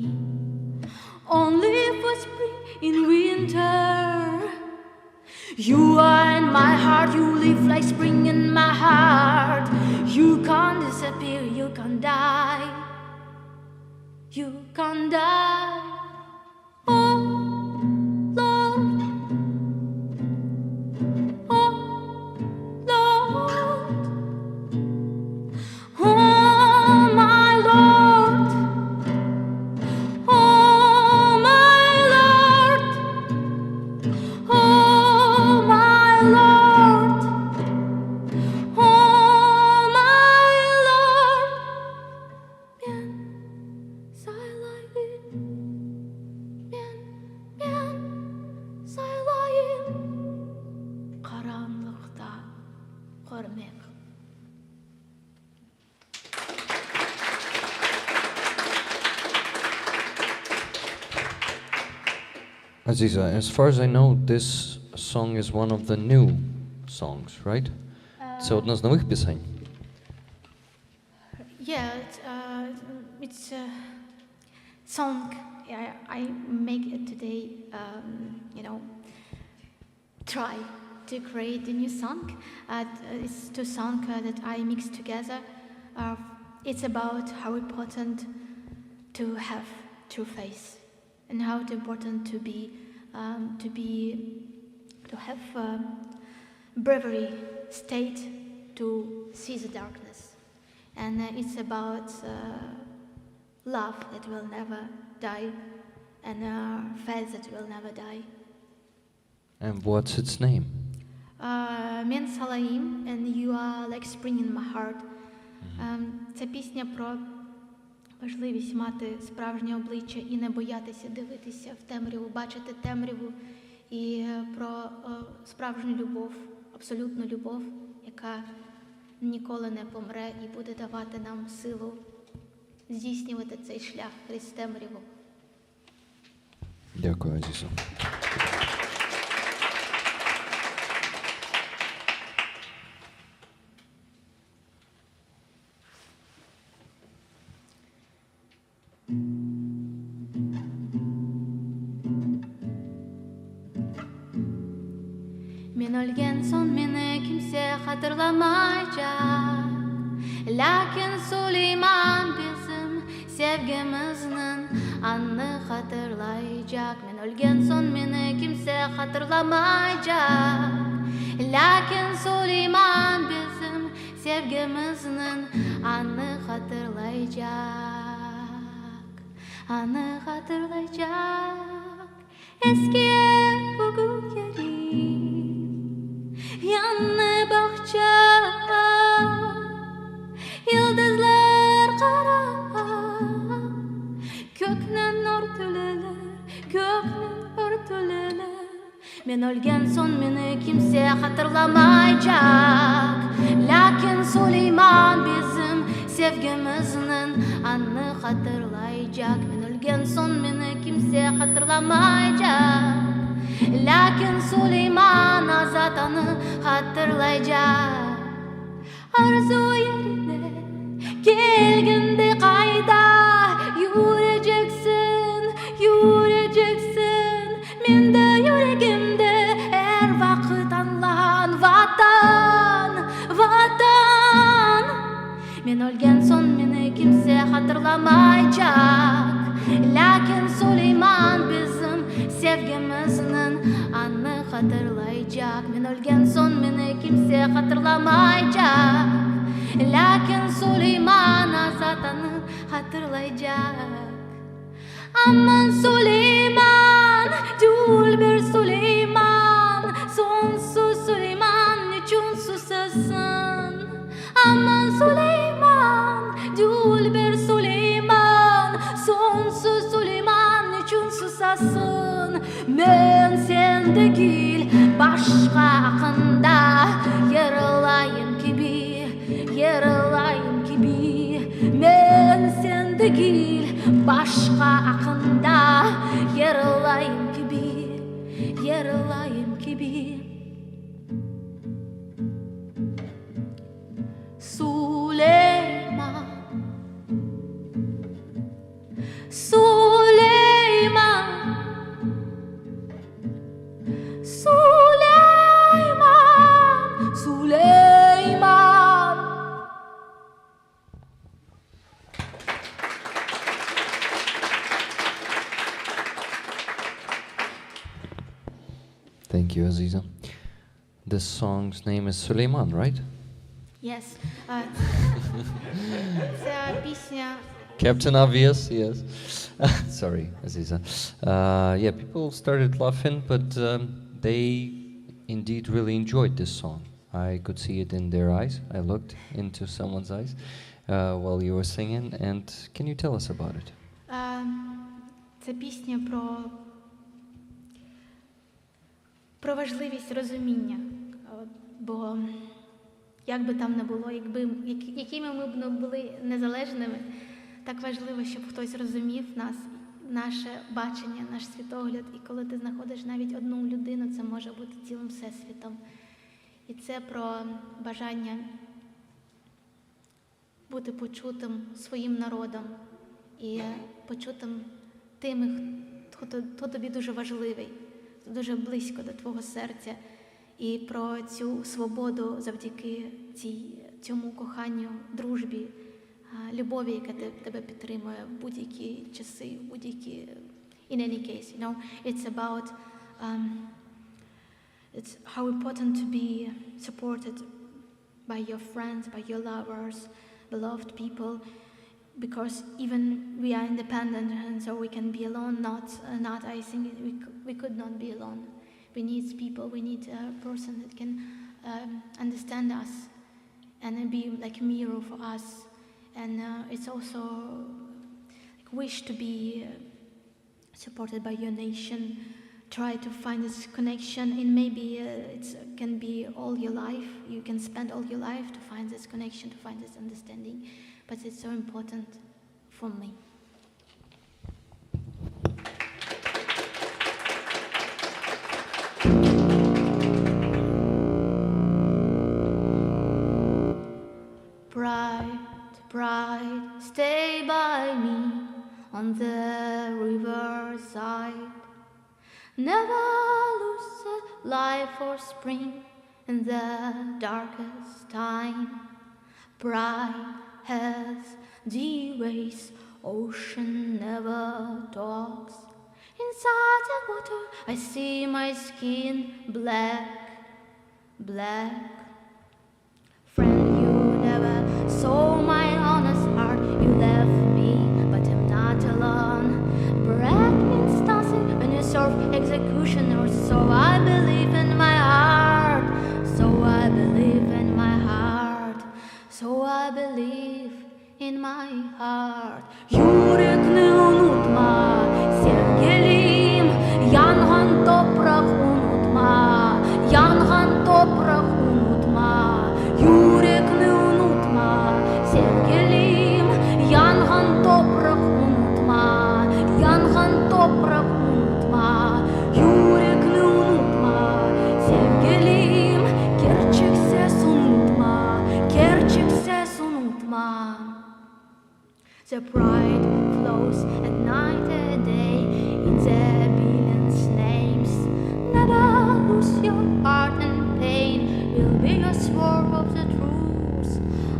S12: Only for spring in winter. You are in my heart, you live like spring in my heart. You can't disappear, you can't die. You can't die. Oh Lord, oh Lord, oh my Lord, oh my Lord, oh my Lord, oh my Lord. Men saylayım, men saylayım. Karanlıkta görmek.
S8: Aziza, as far as I know, this song is one of the new songs, right? Це одна з нових пісень.
S12: Yeah, it's a song I make it today. Try to create a new song. It's two songs that I mix together. It's about Harry Potter to have true faith, and how it's important to have bravery, state to see the darkness, and it's about love that will never die, and faith that will never die.
S8: And what's its name?
S12: Мен Салаїм, and you are like spring in my heart. Це пісня про важливість мати справжнє обличчя і не боятися дивитися в темряву, бачити темряву, і про справжню любов, абсолютну любов, яка ніколи не помре і буде давати нам силу здійснювати цей шлях крізь темряву.
S8: Дякую, Азіза.
S12: Мен өлген соң мені kimse hatırlamayacak. Lakin Süleyman bizim sevgimizin anını hatırlayacak. Men ölgen soň meni kimse hatırlamayacak. Lakin Süleyman bizim sevgimizin anını hatırlayacak. Anı hatırlayacak. Eski bugün yerim yanı bahçe, yıldızlar kara, köknen örtüleler, köknen örtüleler. Men ölgen soň meni kimse hatırlamayacak. Lakin Süleyman bizim sevgimizin anı hatırlayacak. Men ölgen soň meni kimse hatırlamayacak. Lakin Süleyman azat anı hatırlayacak. Arzu yerine gelginde kayda yürüyeceksin, yürüyeceksin. Men de yüreğimde her vakit anlan vatan, vatan. Men ölgen soň meni kimse hatırlamayacak. Lakin Süleyman bizim sevgimizin anı hatırlayacak. Men ölgen soň meni kimse hatırlamayacak. Lakin Süleyman azat anı hatırlayacak. Aman Süleyman, Dülber Süleyman, sonsuz Süleyman niçin susasın? Aman Süleyman, Dülber Süleyman, sonsuz Süleyman niçin susasın? Men sen değil başka akında yarılayım gibi, yarılayım gibi. Men sen değil başka akında yarılayım gibi, yarılayım gibi. Süleyman, Süleyman, Süleyman, Süleyman.
S8: Thank you, Aziza. This song's name is Süleyman, right?
S12: Yes. Ця пісня
S8: Captain Obvious, yes. Sorry, Aziza. Yeah, people started laughing, but they indeed really enjoyed this song. I could see it in their eyes. I looked into someone's eyes while you were singing. And can you tell us about it?
S12: Це пісня про важливість розуміння. Бо як би там не було, якими ми б не були незалежними, так важливо, щоб хтось розумів нас, наше бачення, наш світогляд. І коли ти знаходиш навіть одну людину, це може бути цілим всесвітом. І це про бажання бути почутим своїм народом і почутим тими, хто тобі дуже важливий, дуже близько до твого серця. І про цю свободу завдяки цьому коханню, дружбі, любові, яка тебе підтримує в будь-які часи, в будь-які... In any case, you know, it's about... it's how important to be supported by your friends, by your lovers, beloved people, because even we are independent and so we can be alone, not I think we could not be alone. We need people, we need a person that can understand us and be like a mirror for us. And it's also like wish to be supported by your nation. Try to find this connection, and maybe it can be all your life. You can spend all your life to find this connection, to find this understanding. But it's so important for me. Bright, bright, stay by me on the riverside. Never lose the light for spring in the darkest time. Bright as the waves, ocean never talks. Inside the water, I see my skin black, black. Friend, you never saw my honest heart. You left me, but I'm not alone. Breath means nothing when you serve executioner. So I believe in my heart. So I believe in my heart. So I believe in my heart. Yürek ne unutma sevgilim, yangan toprak unutma, yangan toprak unutma. Yürek ne unutma sevgilim, yangan toprak unutma, yangan toprak unutma. Yürek ne unutma sevgilim, gerçek ses unutma, gerçek ses unutma. The pride flows at night and day in the billions names. Never lose your heart and pain will be your sword of the truth.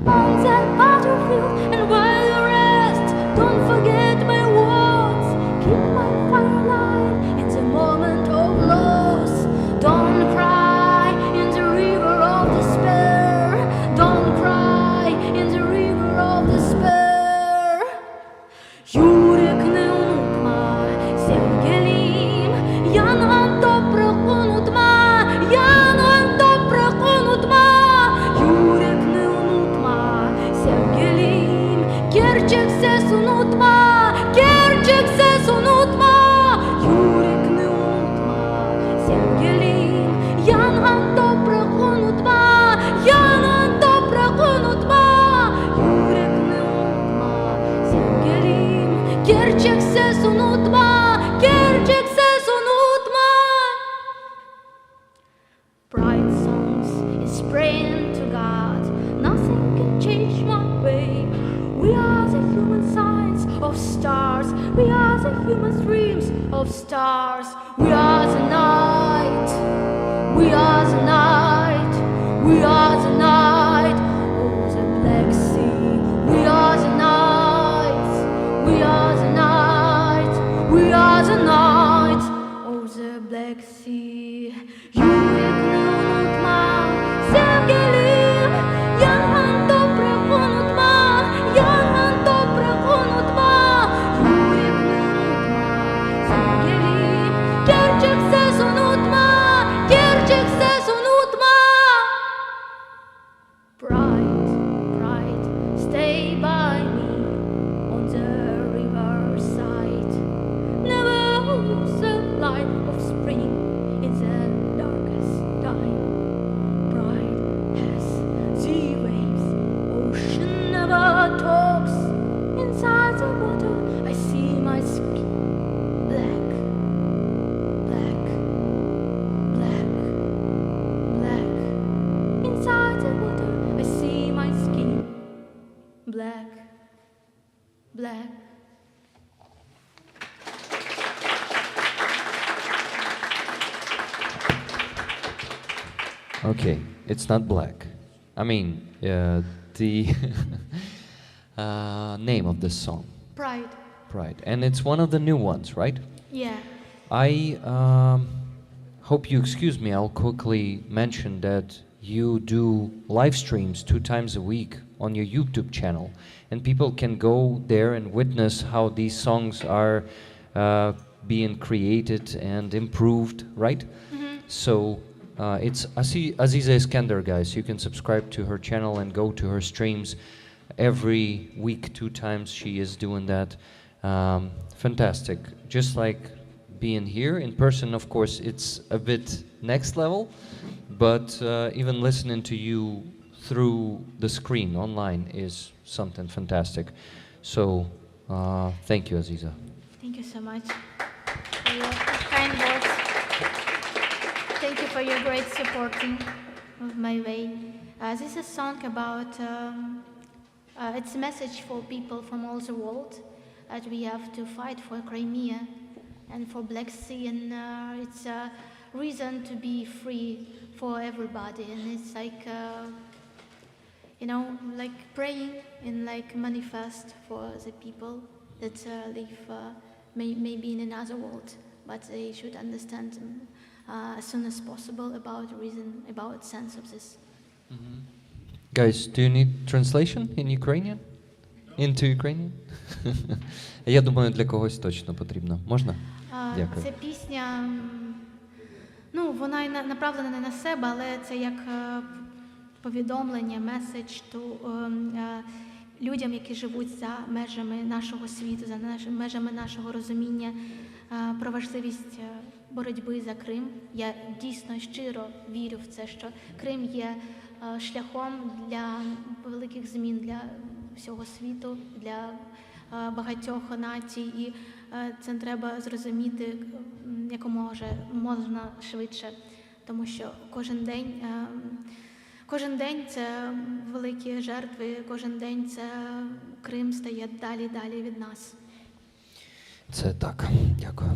S12: On that battlefield and while you rest, don't forget my words. Keep my fire alive in the moment of loss. Don't cry in the river of despair. Don't cry in the river of despair. Yürek ne unutma sevgilim, yanan toprak unutma, yanan toprak unutma. Yürek ne unutma sevgilim, gerçek ses unutma, gerçek ses unutma. Yürek ne unutma sevgilim, yanan toprak unutma, yanan toprak unutma. Yürek ne unutma sevgilim, gerçek ses unutma, gerçek ses unutma. Bright songs is praying to God. Nothing can change my way. We are the human signs of stars. We are the human dreams of stars. We are the night. We are the night. We are the night. Oh, the Black Sea. We are the night. We are the night. We are the night. Oh, the Black Sea. Yürek ne unutma sevgilim, yanan toprak unutma, yanan toprak unutma. Yürek ne unutma sevgilim, gerçek ses unutma, gerçek ses unutma. Bright, bright, stay by me on the riverside. Never lose the light of spring in the darkest time. Bright as the waves, ocean never talks. Inside the water, I see my skin black, black, black, black. Inside the water, I see my skin black, black.
S8: Okay, it's not black. I mean, the name of this song?
S12: Pride.
S8: Pride. And it's one of the new ones, right?
S12: Yeah.
S8: I hope you excuse me. I'll quickly mention that you do live streams 2 times a week on your YouTube channel, and people can go there and witness how these songs are being created and improved, right? So it's Aziza Iskender, guys. You can subscribe to her channel and go to her streams every week, 2 times. She is doing that. Fantastic. Just like being here in person, of course, it's a bit next level, but even listening to you through the screen online is something fantastic. So thank you, Aziza.
S12: Thank you so much for your kind words. Thank you for your great supporting of my way. This is a song about, it's a message for people from all the world that we have to fight for Crimea and for Black Sea, and it's a reason to be free for everybody, and it's like, you know, like praying and like manifest for the people that live maybe in another world, but they should understand as soon as possible about the reason, about sense of this.
S8: Guys, do you need translation in Ukrainian? Into Ukrainian? Я думаю, для когось точно потрібно. Можна? Дякую.
S12: Ця пісня, ну, вона направлена не на себе, але це як повідомлення, меседж людям, які живуть за межами нашого світу, за межами нашого розуміння про важливість боротьби за Крим. Я дійсно щиро вірю в це, що Крим є шляхом для великих змін для всього світу, для багатьох націй, і це треба зрозуміти якомога можна швидше, тому що кожен день це великі жертви, кожен день це Крим стає далі від нас.
S8: Це так. Дякую.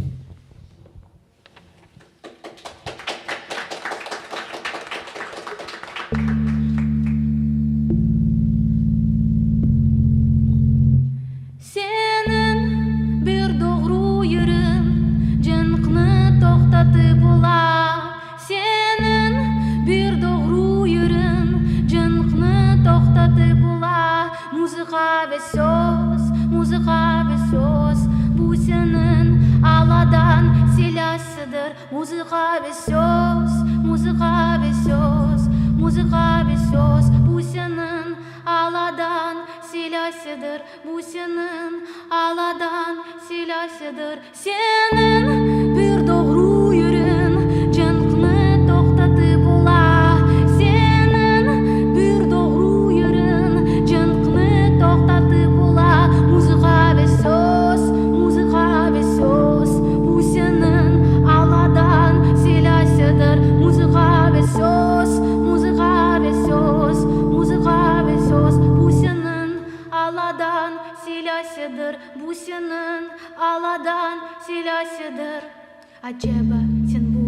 S12: Acaba sen bu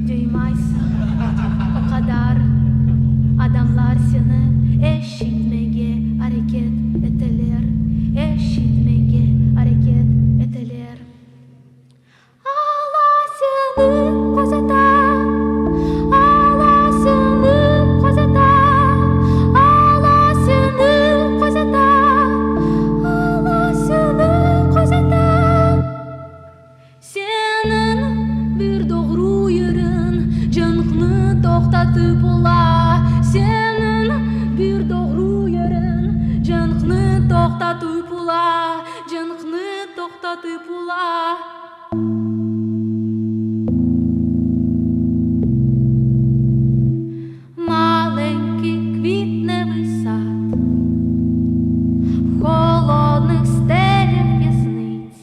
S12: duymaysan o kadar adamlar seni eşitmeye hareket eteler, eşitmeye hareket eteler. Allah seni gözeter, Allah seni gözeter, Allah seni gözeter, Allah seni gözeter. Senin bir doğru yerin canını toxtatıp ola. Senin bir doğru yerin canını toxtatıp ola, canını toxtatıp ola. Маленький квітневий сад в холодних стелях в'язниць.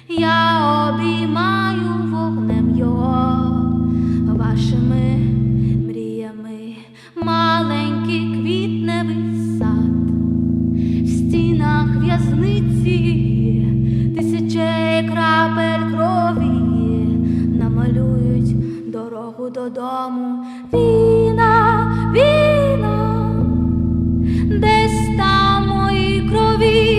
S12: Я обіймаю вогнем його вашими мріями. Маленький квітневий сад в стінах в'язниці, тисячі крапель крові намалюють дорогу додому. Війна, війна, десь там у моїй крові.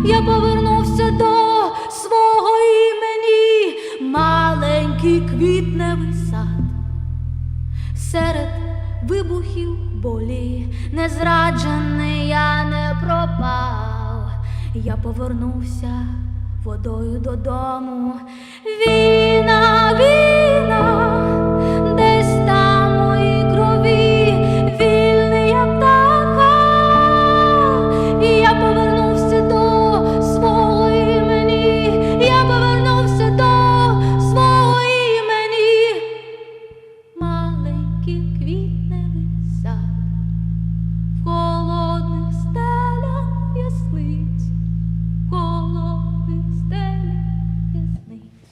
S12: я повернувся до свого імені, маленький квітневий сад. Серед вибухів болі, не зраджений, я не пропав. Я повернувся водою додому. Війна, війна, десь там у моїй крові, вільний я птаха. І я повернувся до свого імені, я повернувся до свого імені. Маленький квітневий сад, в холодних стелях ясниць, в холодних стелях ясниць.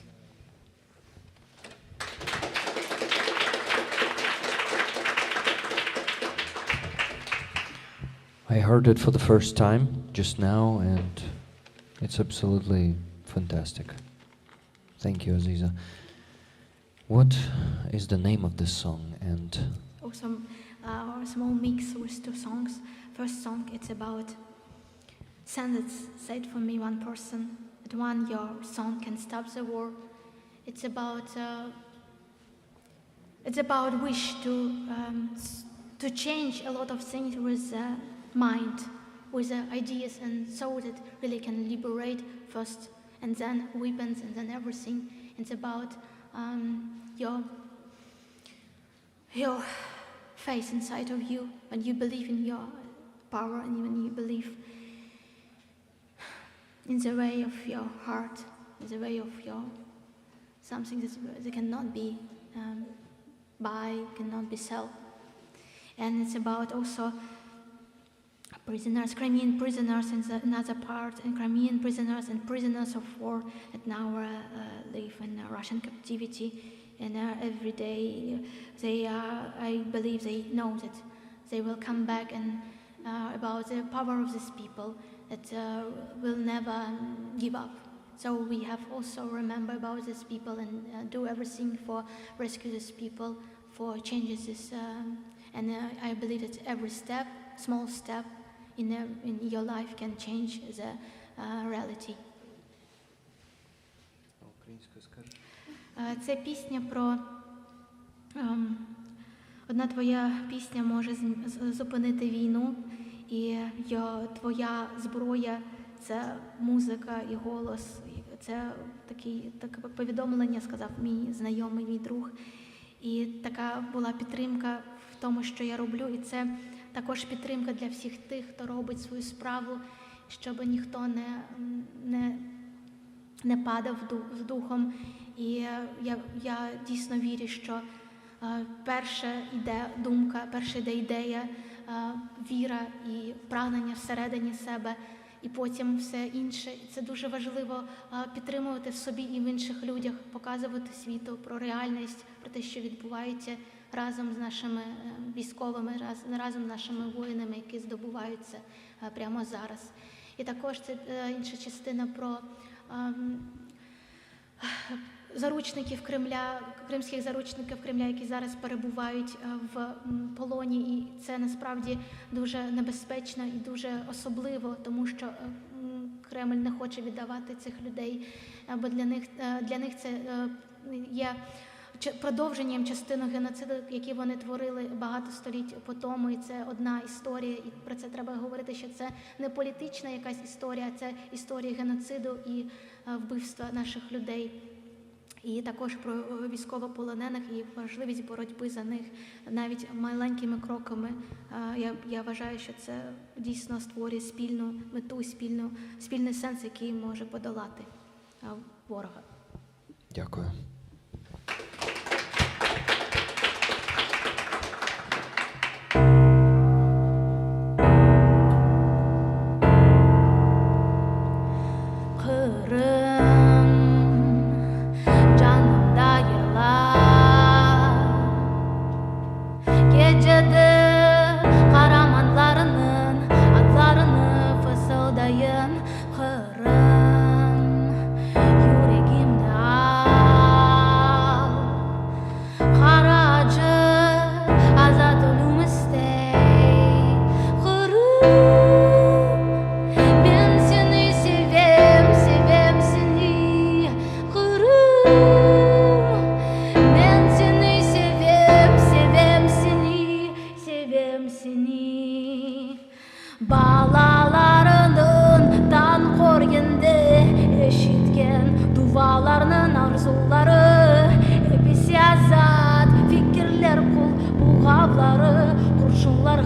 S8: I heard it for the first time just now, and it's absolutely fantastic. Thank you, Aziza. What is the name of this song? And
S12: Also, a small mix with two songs. First song, it's about sentence said for me one person. At one, your song can stop the war. It's about wish to change a lot of things with the mind, with the ideas, and so that really can liberate first, and then weapons, and then everything. It's about your faith inside of you, when you believe in your power, and when you believe in the way of your heart, in the way of your something that cannot be buy, cannot be sell. And it's about also prisoners, Crimean prisoners in another part, and Crimean prisoners and prisoners of war that now live in Russian captivity. And every day I believe they know that they will come back, and about the power of these people that will never give up. So we have also remember about these people and do everything for rescue these people, for changes this. And I believe that every step, small step in your life can change the reality. Це пісня про одна твоя пісня може зупинити війну, і твоя зброя – це музика і голос. Це таке повідомлення сказав мій знайомий, мій друг. І така була підтримка в тому, що я роблю. І це також підтримка для всіх тих, хто робить свою справу, щоб ніхто не падав з духом. І я дійсно вірю, що перша йде думка, перша йде ідея, віра і прагнення всередині себе, і потім все інше. Це дуже важливо підтримувати в собі і в інших людях, показувати світу про реальність, про те, що відбувається разом з нашими військовими, разом з нашими воїнами, які здобуваються прямо зараз. І також це інша частина про заручників Кремля, кримських заручників Кремля, які зараз перебувають в полоні. І це насправді дуже небезпечно і дуже особливо, тому що Кремль не хоче віддавати цих людей, бо для них це є продовженням частини геноциду, який вони творили багато століть по тому. І це одна історія, і про це треба говорити, що це не політична якась історія, а це історія геноциду і вбивства наших людей. І також про військовополонених і важливість боротьби за них навіть маленькими кроками. Я вважаю, що це дійсно створює спільну мету, спільний сенс, який може подолати ворога.
S8: Дякую.
S12: Yüreğimde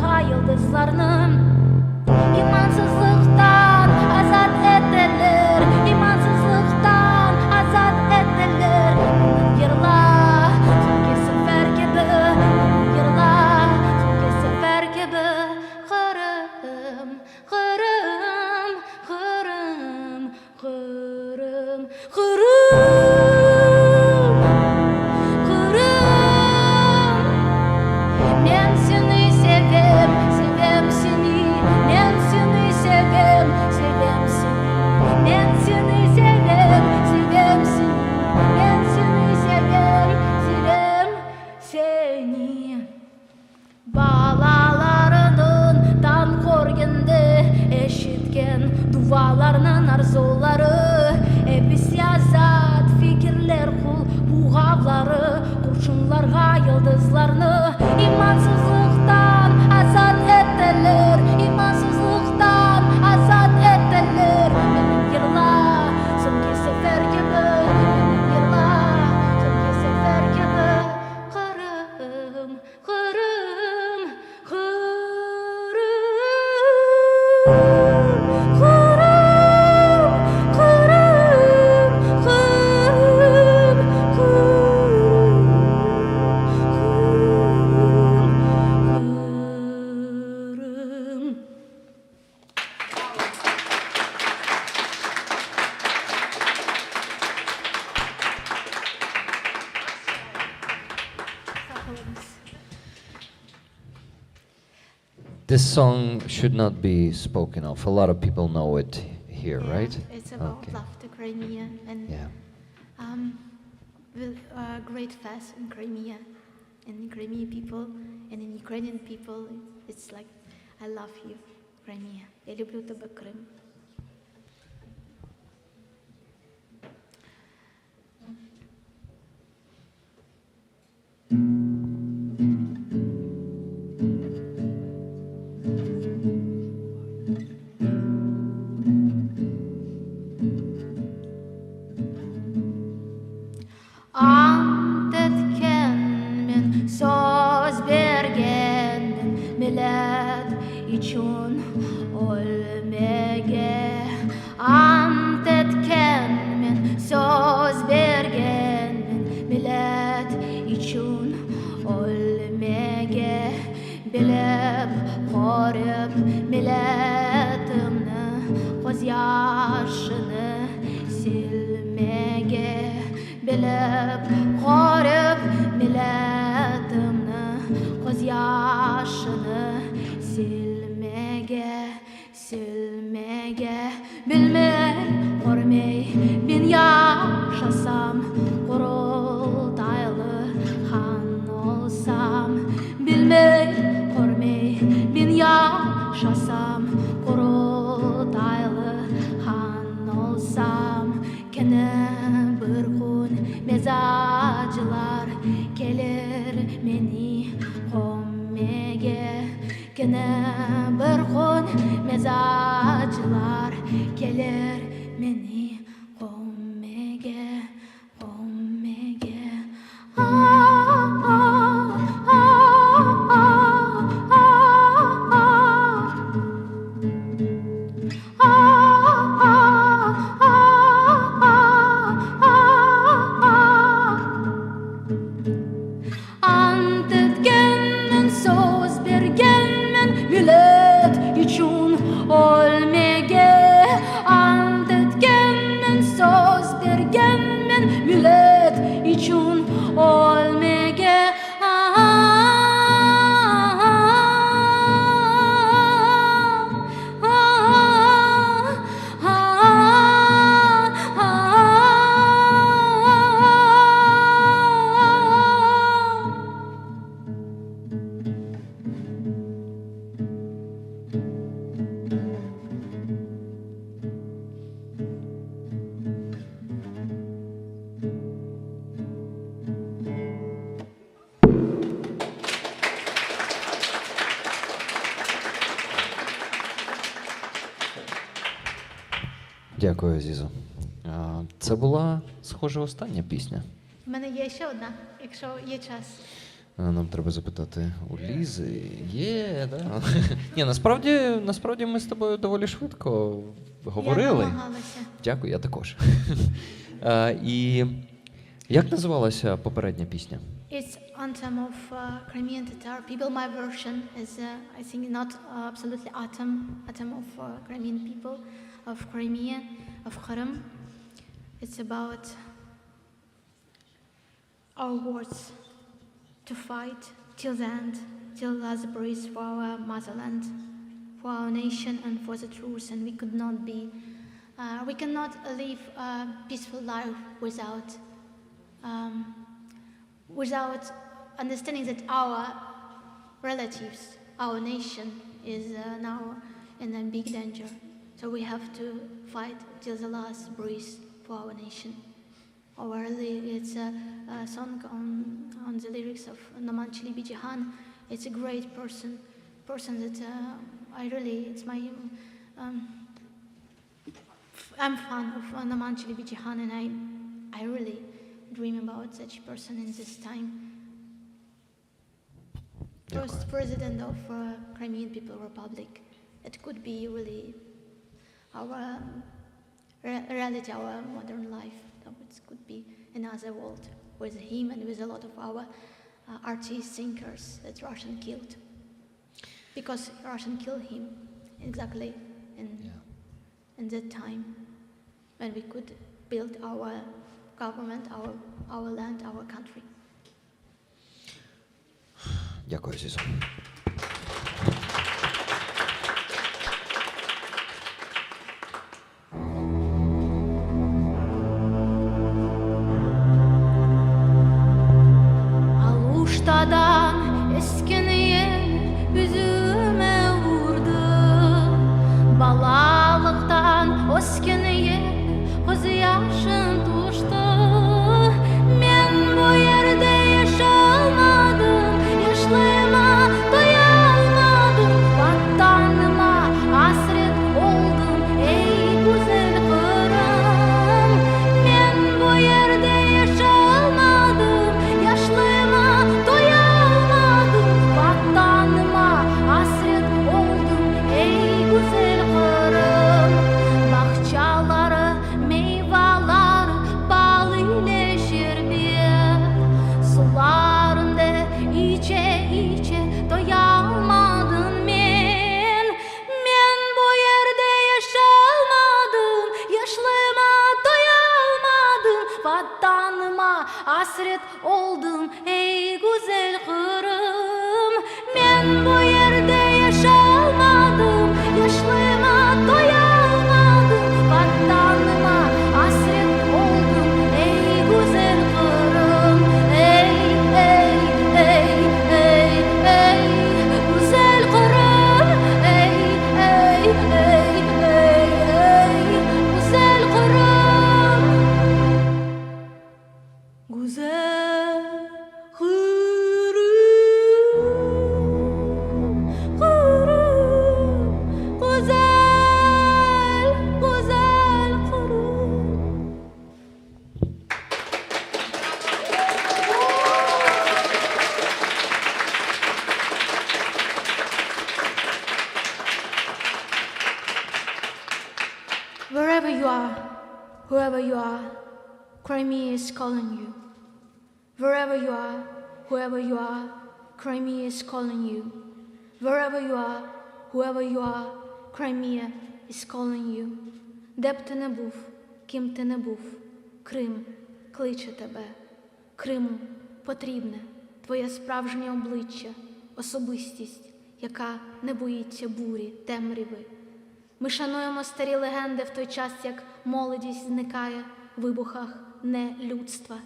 S12: Toçunlarga yıldızlarının İmansızlıktan azat ettiler, imansızlıktan azat ettiler. Yırla, çünkü sefer gibi, yırla, çünkü sefer gibi. Kırım, kırım, kırım, kırım, kırım, kırım. Ben seni sevem, sevem seni. Ben seni sevem, sevem seni. Ben seni sevem, sevem seni. Ben seni sevem, sevem seni. Balalarının tan korgende eşitken dualarının arzuları Ebis yazat fikirler kul buğavları Kurşunlarga yıldızlarını İmansızlıktan azat ettiler, imansızlıktan azat ettiler. Benim yırla, sonki sefer gibi, benim yırla, sonki sefer gibi. Kırım, kırım, kırım, kırım, kırım, kırım.
S8: This song should not be spoken of. A lot of people know it here, right?
S12: It's about
S8: Okay.
S12: love to Crimea and
S8: Yeah.
S12: with great fest in Crimea and Crimean people and in Ukrainian people. It's like I love you, Crimea. Я люблю тебе, Крим. Ant etken men söz bergendin millet için ölmege. Ant etken men söz bergendin millet için ölmege. Bilip koruyup milletimni koz yaşını silmege. Bilip koruyup milletimni koz yaşını silmege, silmege. Bilmey, kormey, bin yaşasam, kurultaylı han olsam. Bilmey, kormey, bin yaşasam, kurultaylı han olsam. Kene bir gün mezacılar gelir meni kommege. Kene bir gün mezacılar gelir meni kommege, kommege. Ant etkenmen söz bergenmen millet için ölmege. Ant etkenmen söz bergenmen millet için ölmege.
S8: Дякую, Азізо. Це була, схоже, остання пісня.
S12: У мене є ще одна, якщо є час.
S8: Нам треба запитати у Лізи. Є, да. Ні, насправді ми з тобою доволі швидко говорили.
S12: Я намагалася.
S8: Дякую, я також. І як називалася попередня пісня?
S12: It's anthem of Crimean Tatar people. My version is, I think, not absolutely anthem of Crimean people of Crimea, of Kharm. It's about our words to fight till the end, till last breath for our motherland, for our nation, and for the truth. And we could not be, we cannot live a peaceful life without understanding that our relatives, our nation is now in a big danger. So we have to fight till the last breath for our nation. It's a song on the lyrics of Namanchili Bijihan. It's a great person that I really, it's my, I'm fan of Namanchili Bijihan, and I really dream about such person in this time. First president of Crimean People Republic. It could be really our reality, our modern life. It could be another world with him and with a lot of our artists, thinkers that Russian killed. Because Russian killed him exactly in that time when we could build our government, our land, our country.
S8: Дякую, Зізо.
S12: Aluştadan eskiniye üzüme vurdu. Balalıktan oskiniye göz yaşın tuştu. Men bu yerde yaşamadım, yaşlıyma doyamadım. Vatanıma hasret oldum ey güzel Kırım. Men bu yerde yaşamadım, yaşlıyma doyamadım. Vatanıma hasret oldum ey güzel Kırım. Bahçaları, meyveleri bal ile şerbet. Sularında içe içe doyamadım men. Men bu yerde yaşamadım, yaşlıyma doyamadım. Vatanıma hasret oldum ey güzel Kırım. Men bu yerde yaşamadım, yaşlıyma doyamadım. Vatanıma hasret oldum ey güzel Kırım. Ey ey ey ey ey güzel Kırım. Ey ey ey ey ey güzel Kırım. Güzel Kırım, Kırım, güzel, güzel Kırım. Wherever you are, whoever you are, Crimea is calling you. Wherever you are, whoever you are, Crimea is calling you. Wherever you are, whoever you are, Crimea is calling you. Де б ти не був, ким ти не був, Крим кличе тебе. Криму потрібне твоє справжнє обличчя, особистість, яка не боїться бурі, темряви. Ми шануємо старі легенди в той час, як молодість зникає в вибухах нелюдства.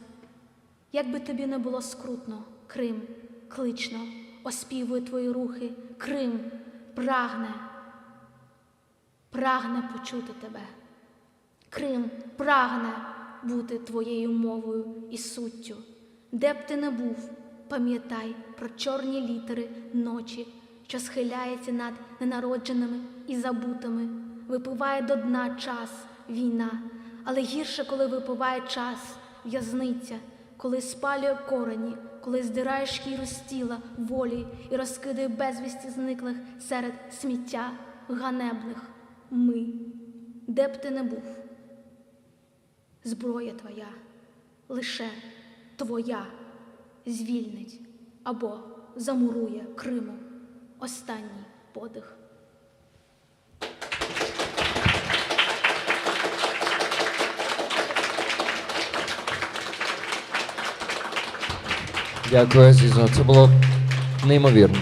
S12: Як би тобі не було скрутно, Крим клично оспівує твої рухи. Крим прагне почути тебе. Крим прагне бути твоєю мовою і суттю. Де б ти не був, пам'ятай про чорні літери ночі, що схиляється над ненародженими і забутими. Випиває до дна час війна, але гірше, коли випиває час в'язниця, коли спалює корені, коли здираєш шкіру з тіла волі і розкидає безвісті зниклих серед сміття ганебних ми, де б ти не був. Зброя твоя, лише твоя, звільнить або замурує Криму останній подих.
S8: Дякую, Азізо. Це було неймовірно.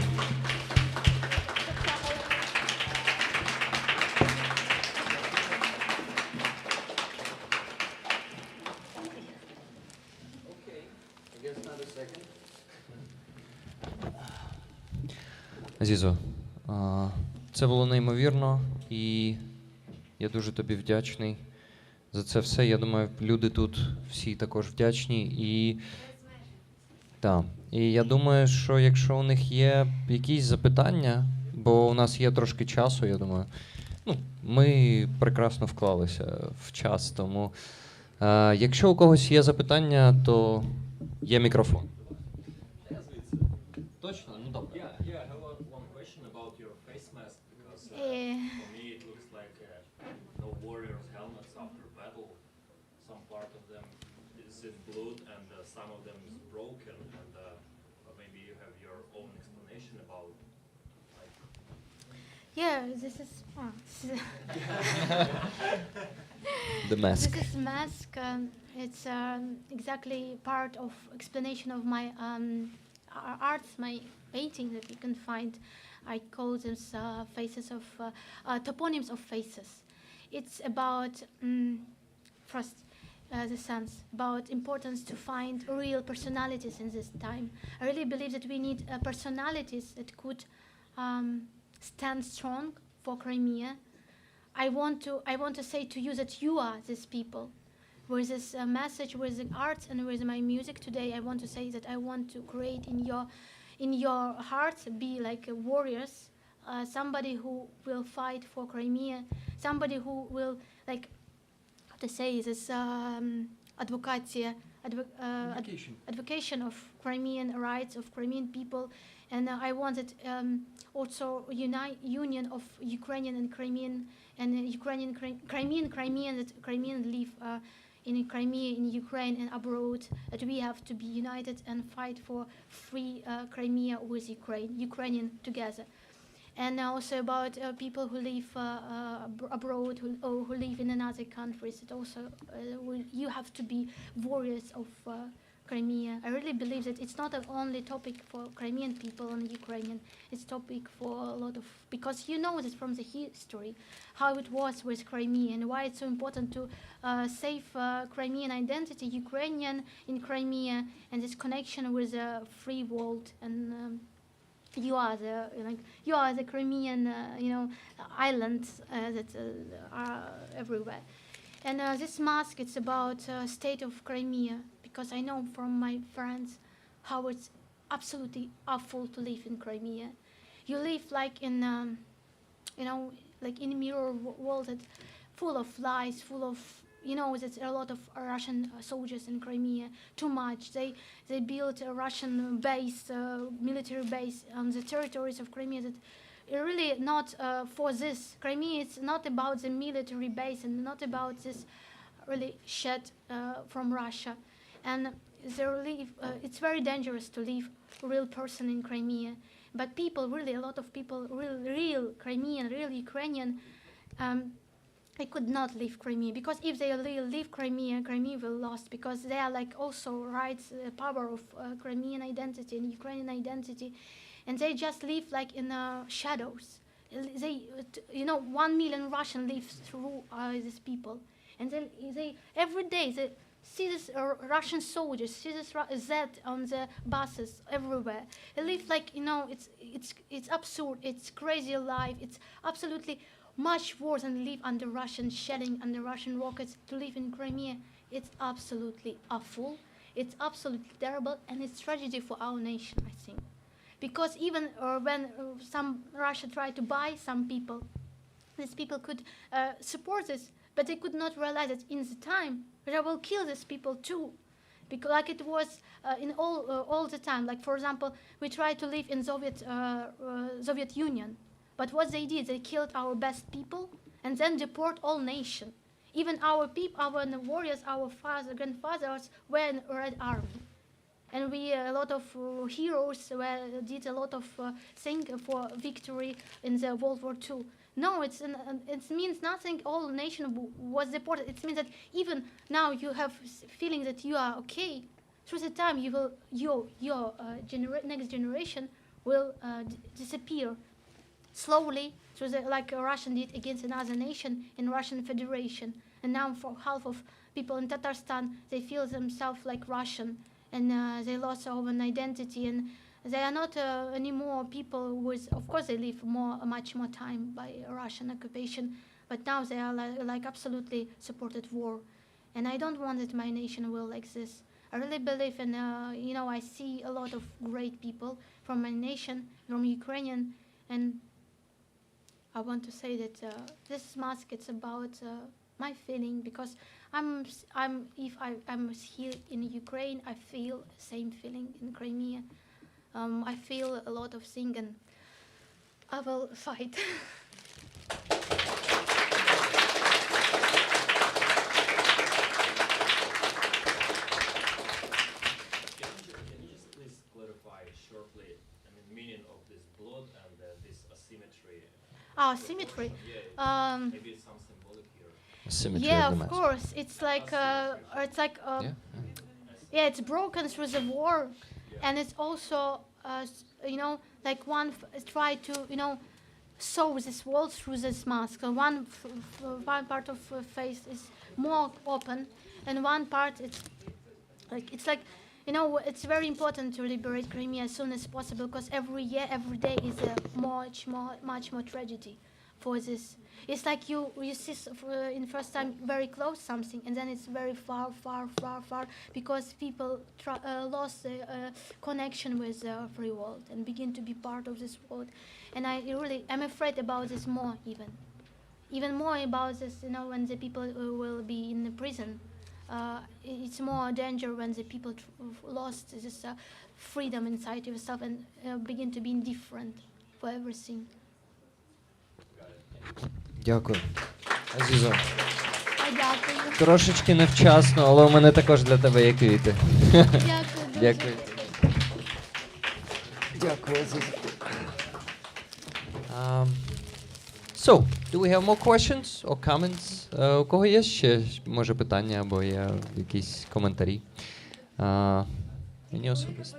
S8: Азізо, це було неймовірно, і я дуже тобі вдячний за це все. Я думаю, люди тут всі також вдячні. І я думаю, що якщо у них є якісь запитання, бо у нас є трошки часу, я думаю, ми прекрасно вклалися в час, тому якщо у когось є запитання, то є мікрофон. Точно? Ну добре.
S5: Yeah, I have one question about your face mask because for me it looks like no warriors' helmets after battle. Some part of them is in blood and some of them is broken, and maybe you have your own explanation about.
S12: Yeah, this is
S8: The mask.
S12: This is mask. It's exactly part of explanation of my arts, my painting that you can find. I call them faces of toponyms of faces. It's about first the sense about importance to find real personalities in this time. I really believe that we need personalities that could stand strong for Crimea. I want to say to you that you are these people. With this message, with the art and with my music today, I want to say that I want to create in your hearts, be like warriors, somebody who will fight for Crimea, somebody who will like how to say this advocation of Crimean rights of Crimean people, and I wanted also union of Ukrainian and Crimean and Crimean that Crimean live in Crimea, in Ukraine and abroad, that we have to be united and fight for free Crimea with Ukrainian together. And also about people who live abroad, who live in another countries. That also you have to be warriors of Crimea. I really believe that it's not an only topic for Crimean people and Ukrainian. It's topic for a lot of, because you know that from the history how it was with Crimea and why it's so important to save Crimean identity, Ukrainian in Crimea, and this connection with the free world. And you are the Crimean islands that are everywhere. And this mask, it's about state of Crimea, because I know from my friends how it's absolutely awful to live in Crimea. You live like in like in a mirror world that full of lies, full of there's a lot of Russian soldiers in Crimea. Too much. They built a Russian base, military base on the territories of Crimea. That really not for this. Crimea. It's not about the military base and not about this really shit from Russia. And it's very dangerous to live real person in Crimea. But people, really, a lot of people, real Crimean, real Ukrainian, they could not leave Crimea, because if they leave Crimea, Crimea will lost, because they are like also rights, power of Crimean identity and Ukrainian identity, and they just live like in shadows. They, 1 million Russian live through these people, and they every day they see this Russian soldiers, see this Z on the buses everywhere. They live like it's absurd, it's crazy life, it's absolutely much worse than live under Russian shelling, under Russian rockets. To live in Crimea, it's absolutely awful, it's absolutely terrible, and it's tragedy for our nation, I think. Because even when some Russia tried to buy some people, these people could support this, but they could not realize that in the time they will kill these people too, because like it was in all the time. Like for example, we tried to live in Soviet Union, but what they did, they killed our best people and then deport all nation. Even our warriors, our grandfathers were in Red Army. And we, a lot of heroes did a lot of things for victory in the World War II. No, it means nothing. All nation was deported. It means that even now you have feeling that you are okay. Through the time, your next generation will disappear slowly, like Russian did against another nation in Russian Federation. And now for half of people in Tatarstan, they feel themselves like Russian. And they lost their own identity, and they are not anymore people with. Of course, they live much more time by Russian occupation, but now they are like absolutely supported war, and I don't want that my nation will like this. I really believe in. I see a lot of great people from my nation, from Ukrainian, and I want to say that this mask it's about my feeling because. If I'm here in Ukraine, I feel the same feeling in Crimea. I feel a lot of things, and I will fight.
S5: Can you just please clarify shortly, meaning of this blood and this asymmetry?
S12: Symmetry.
S5: Maybe it's some symbolic here.
S8: Symmetry
S12: Yeah,
S8: of the
S12: of
S8: mask.
S12: course. It's like it's broken through the war, and it's also like one try to sew this wall through this mask. So one part of face is more open, and one part it's like it's very important to liberate Crimea as soon as possible because every year, every day is a much more tragedy for this. It's like you see in first time very close something, and then it's very far because people lost the connection with the free world and begin to be part of this world. And I'm afraid about this more even more about this. When the people will be in the prison, it's more danger when the people lost this freedom inside yourself and begin to be indifferent for everything.
S8: Дякую. Азізо,
S12: Дякую.
S8: трошечки невчасно, але у мене також для тебе є квіти.
S12: Дякую.
S8: Дякую. Дякую, Азізо. So, do we have more questions or comments? У кого є ще, може, питання або є якісь коментарі? Мені особисто.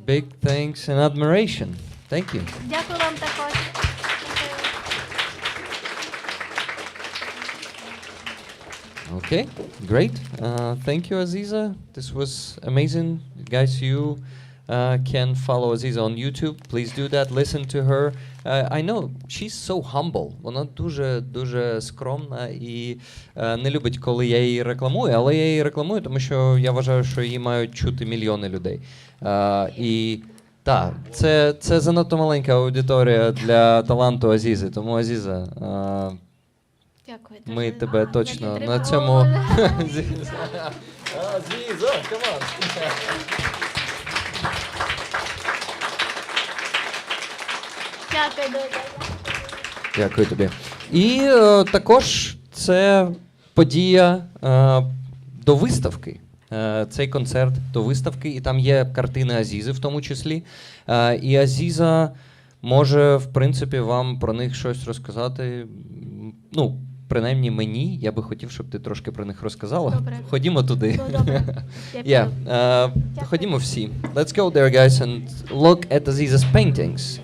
S8: Big thanks and admiration. Thank you.
S12: Дякую вам також.
S8: Okay, great. Thank you, Aziza. This was amazing. Guys, you can follow Aziza on YouTube. Please do that. Listen to her. I know she's so humble. Вона дуже скромна і не любить, коли я її рекламую, але я її рекламую, тому що я вважаю, що її мають чути мільйони людей. І так, це занадто маленька аудиторія для таланту Азізи. Тому, Азіза,
S12: Дякую.
S8: ми тебе точно на цьому... Азіза, come on.
S12: Дякую дуже.
S8: Дякую тобі. І також це подія до виставки. Цей концерт до виставки, і там є картини Азізи в тому числі. І Азіза може, в принципі, вам про них щось розказати. Ну, принаймні мені. Я би хотів, щоб ти трошки про них розказала.
S12: Добре.
S8: Ходімо туди.
S12: Добре.
S8: Ходімо всі. Let's go there, guys, and look at Aziza's paintings.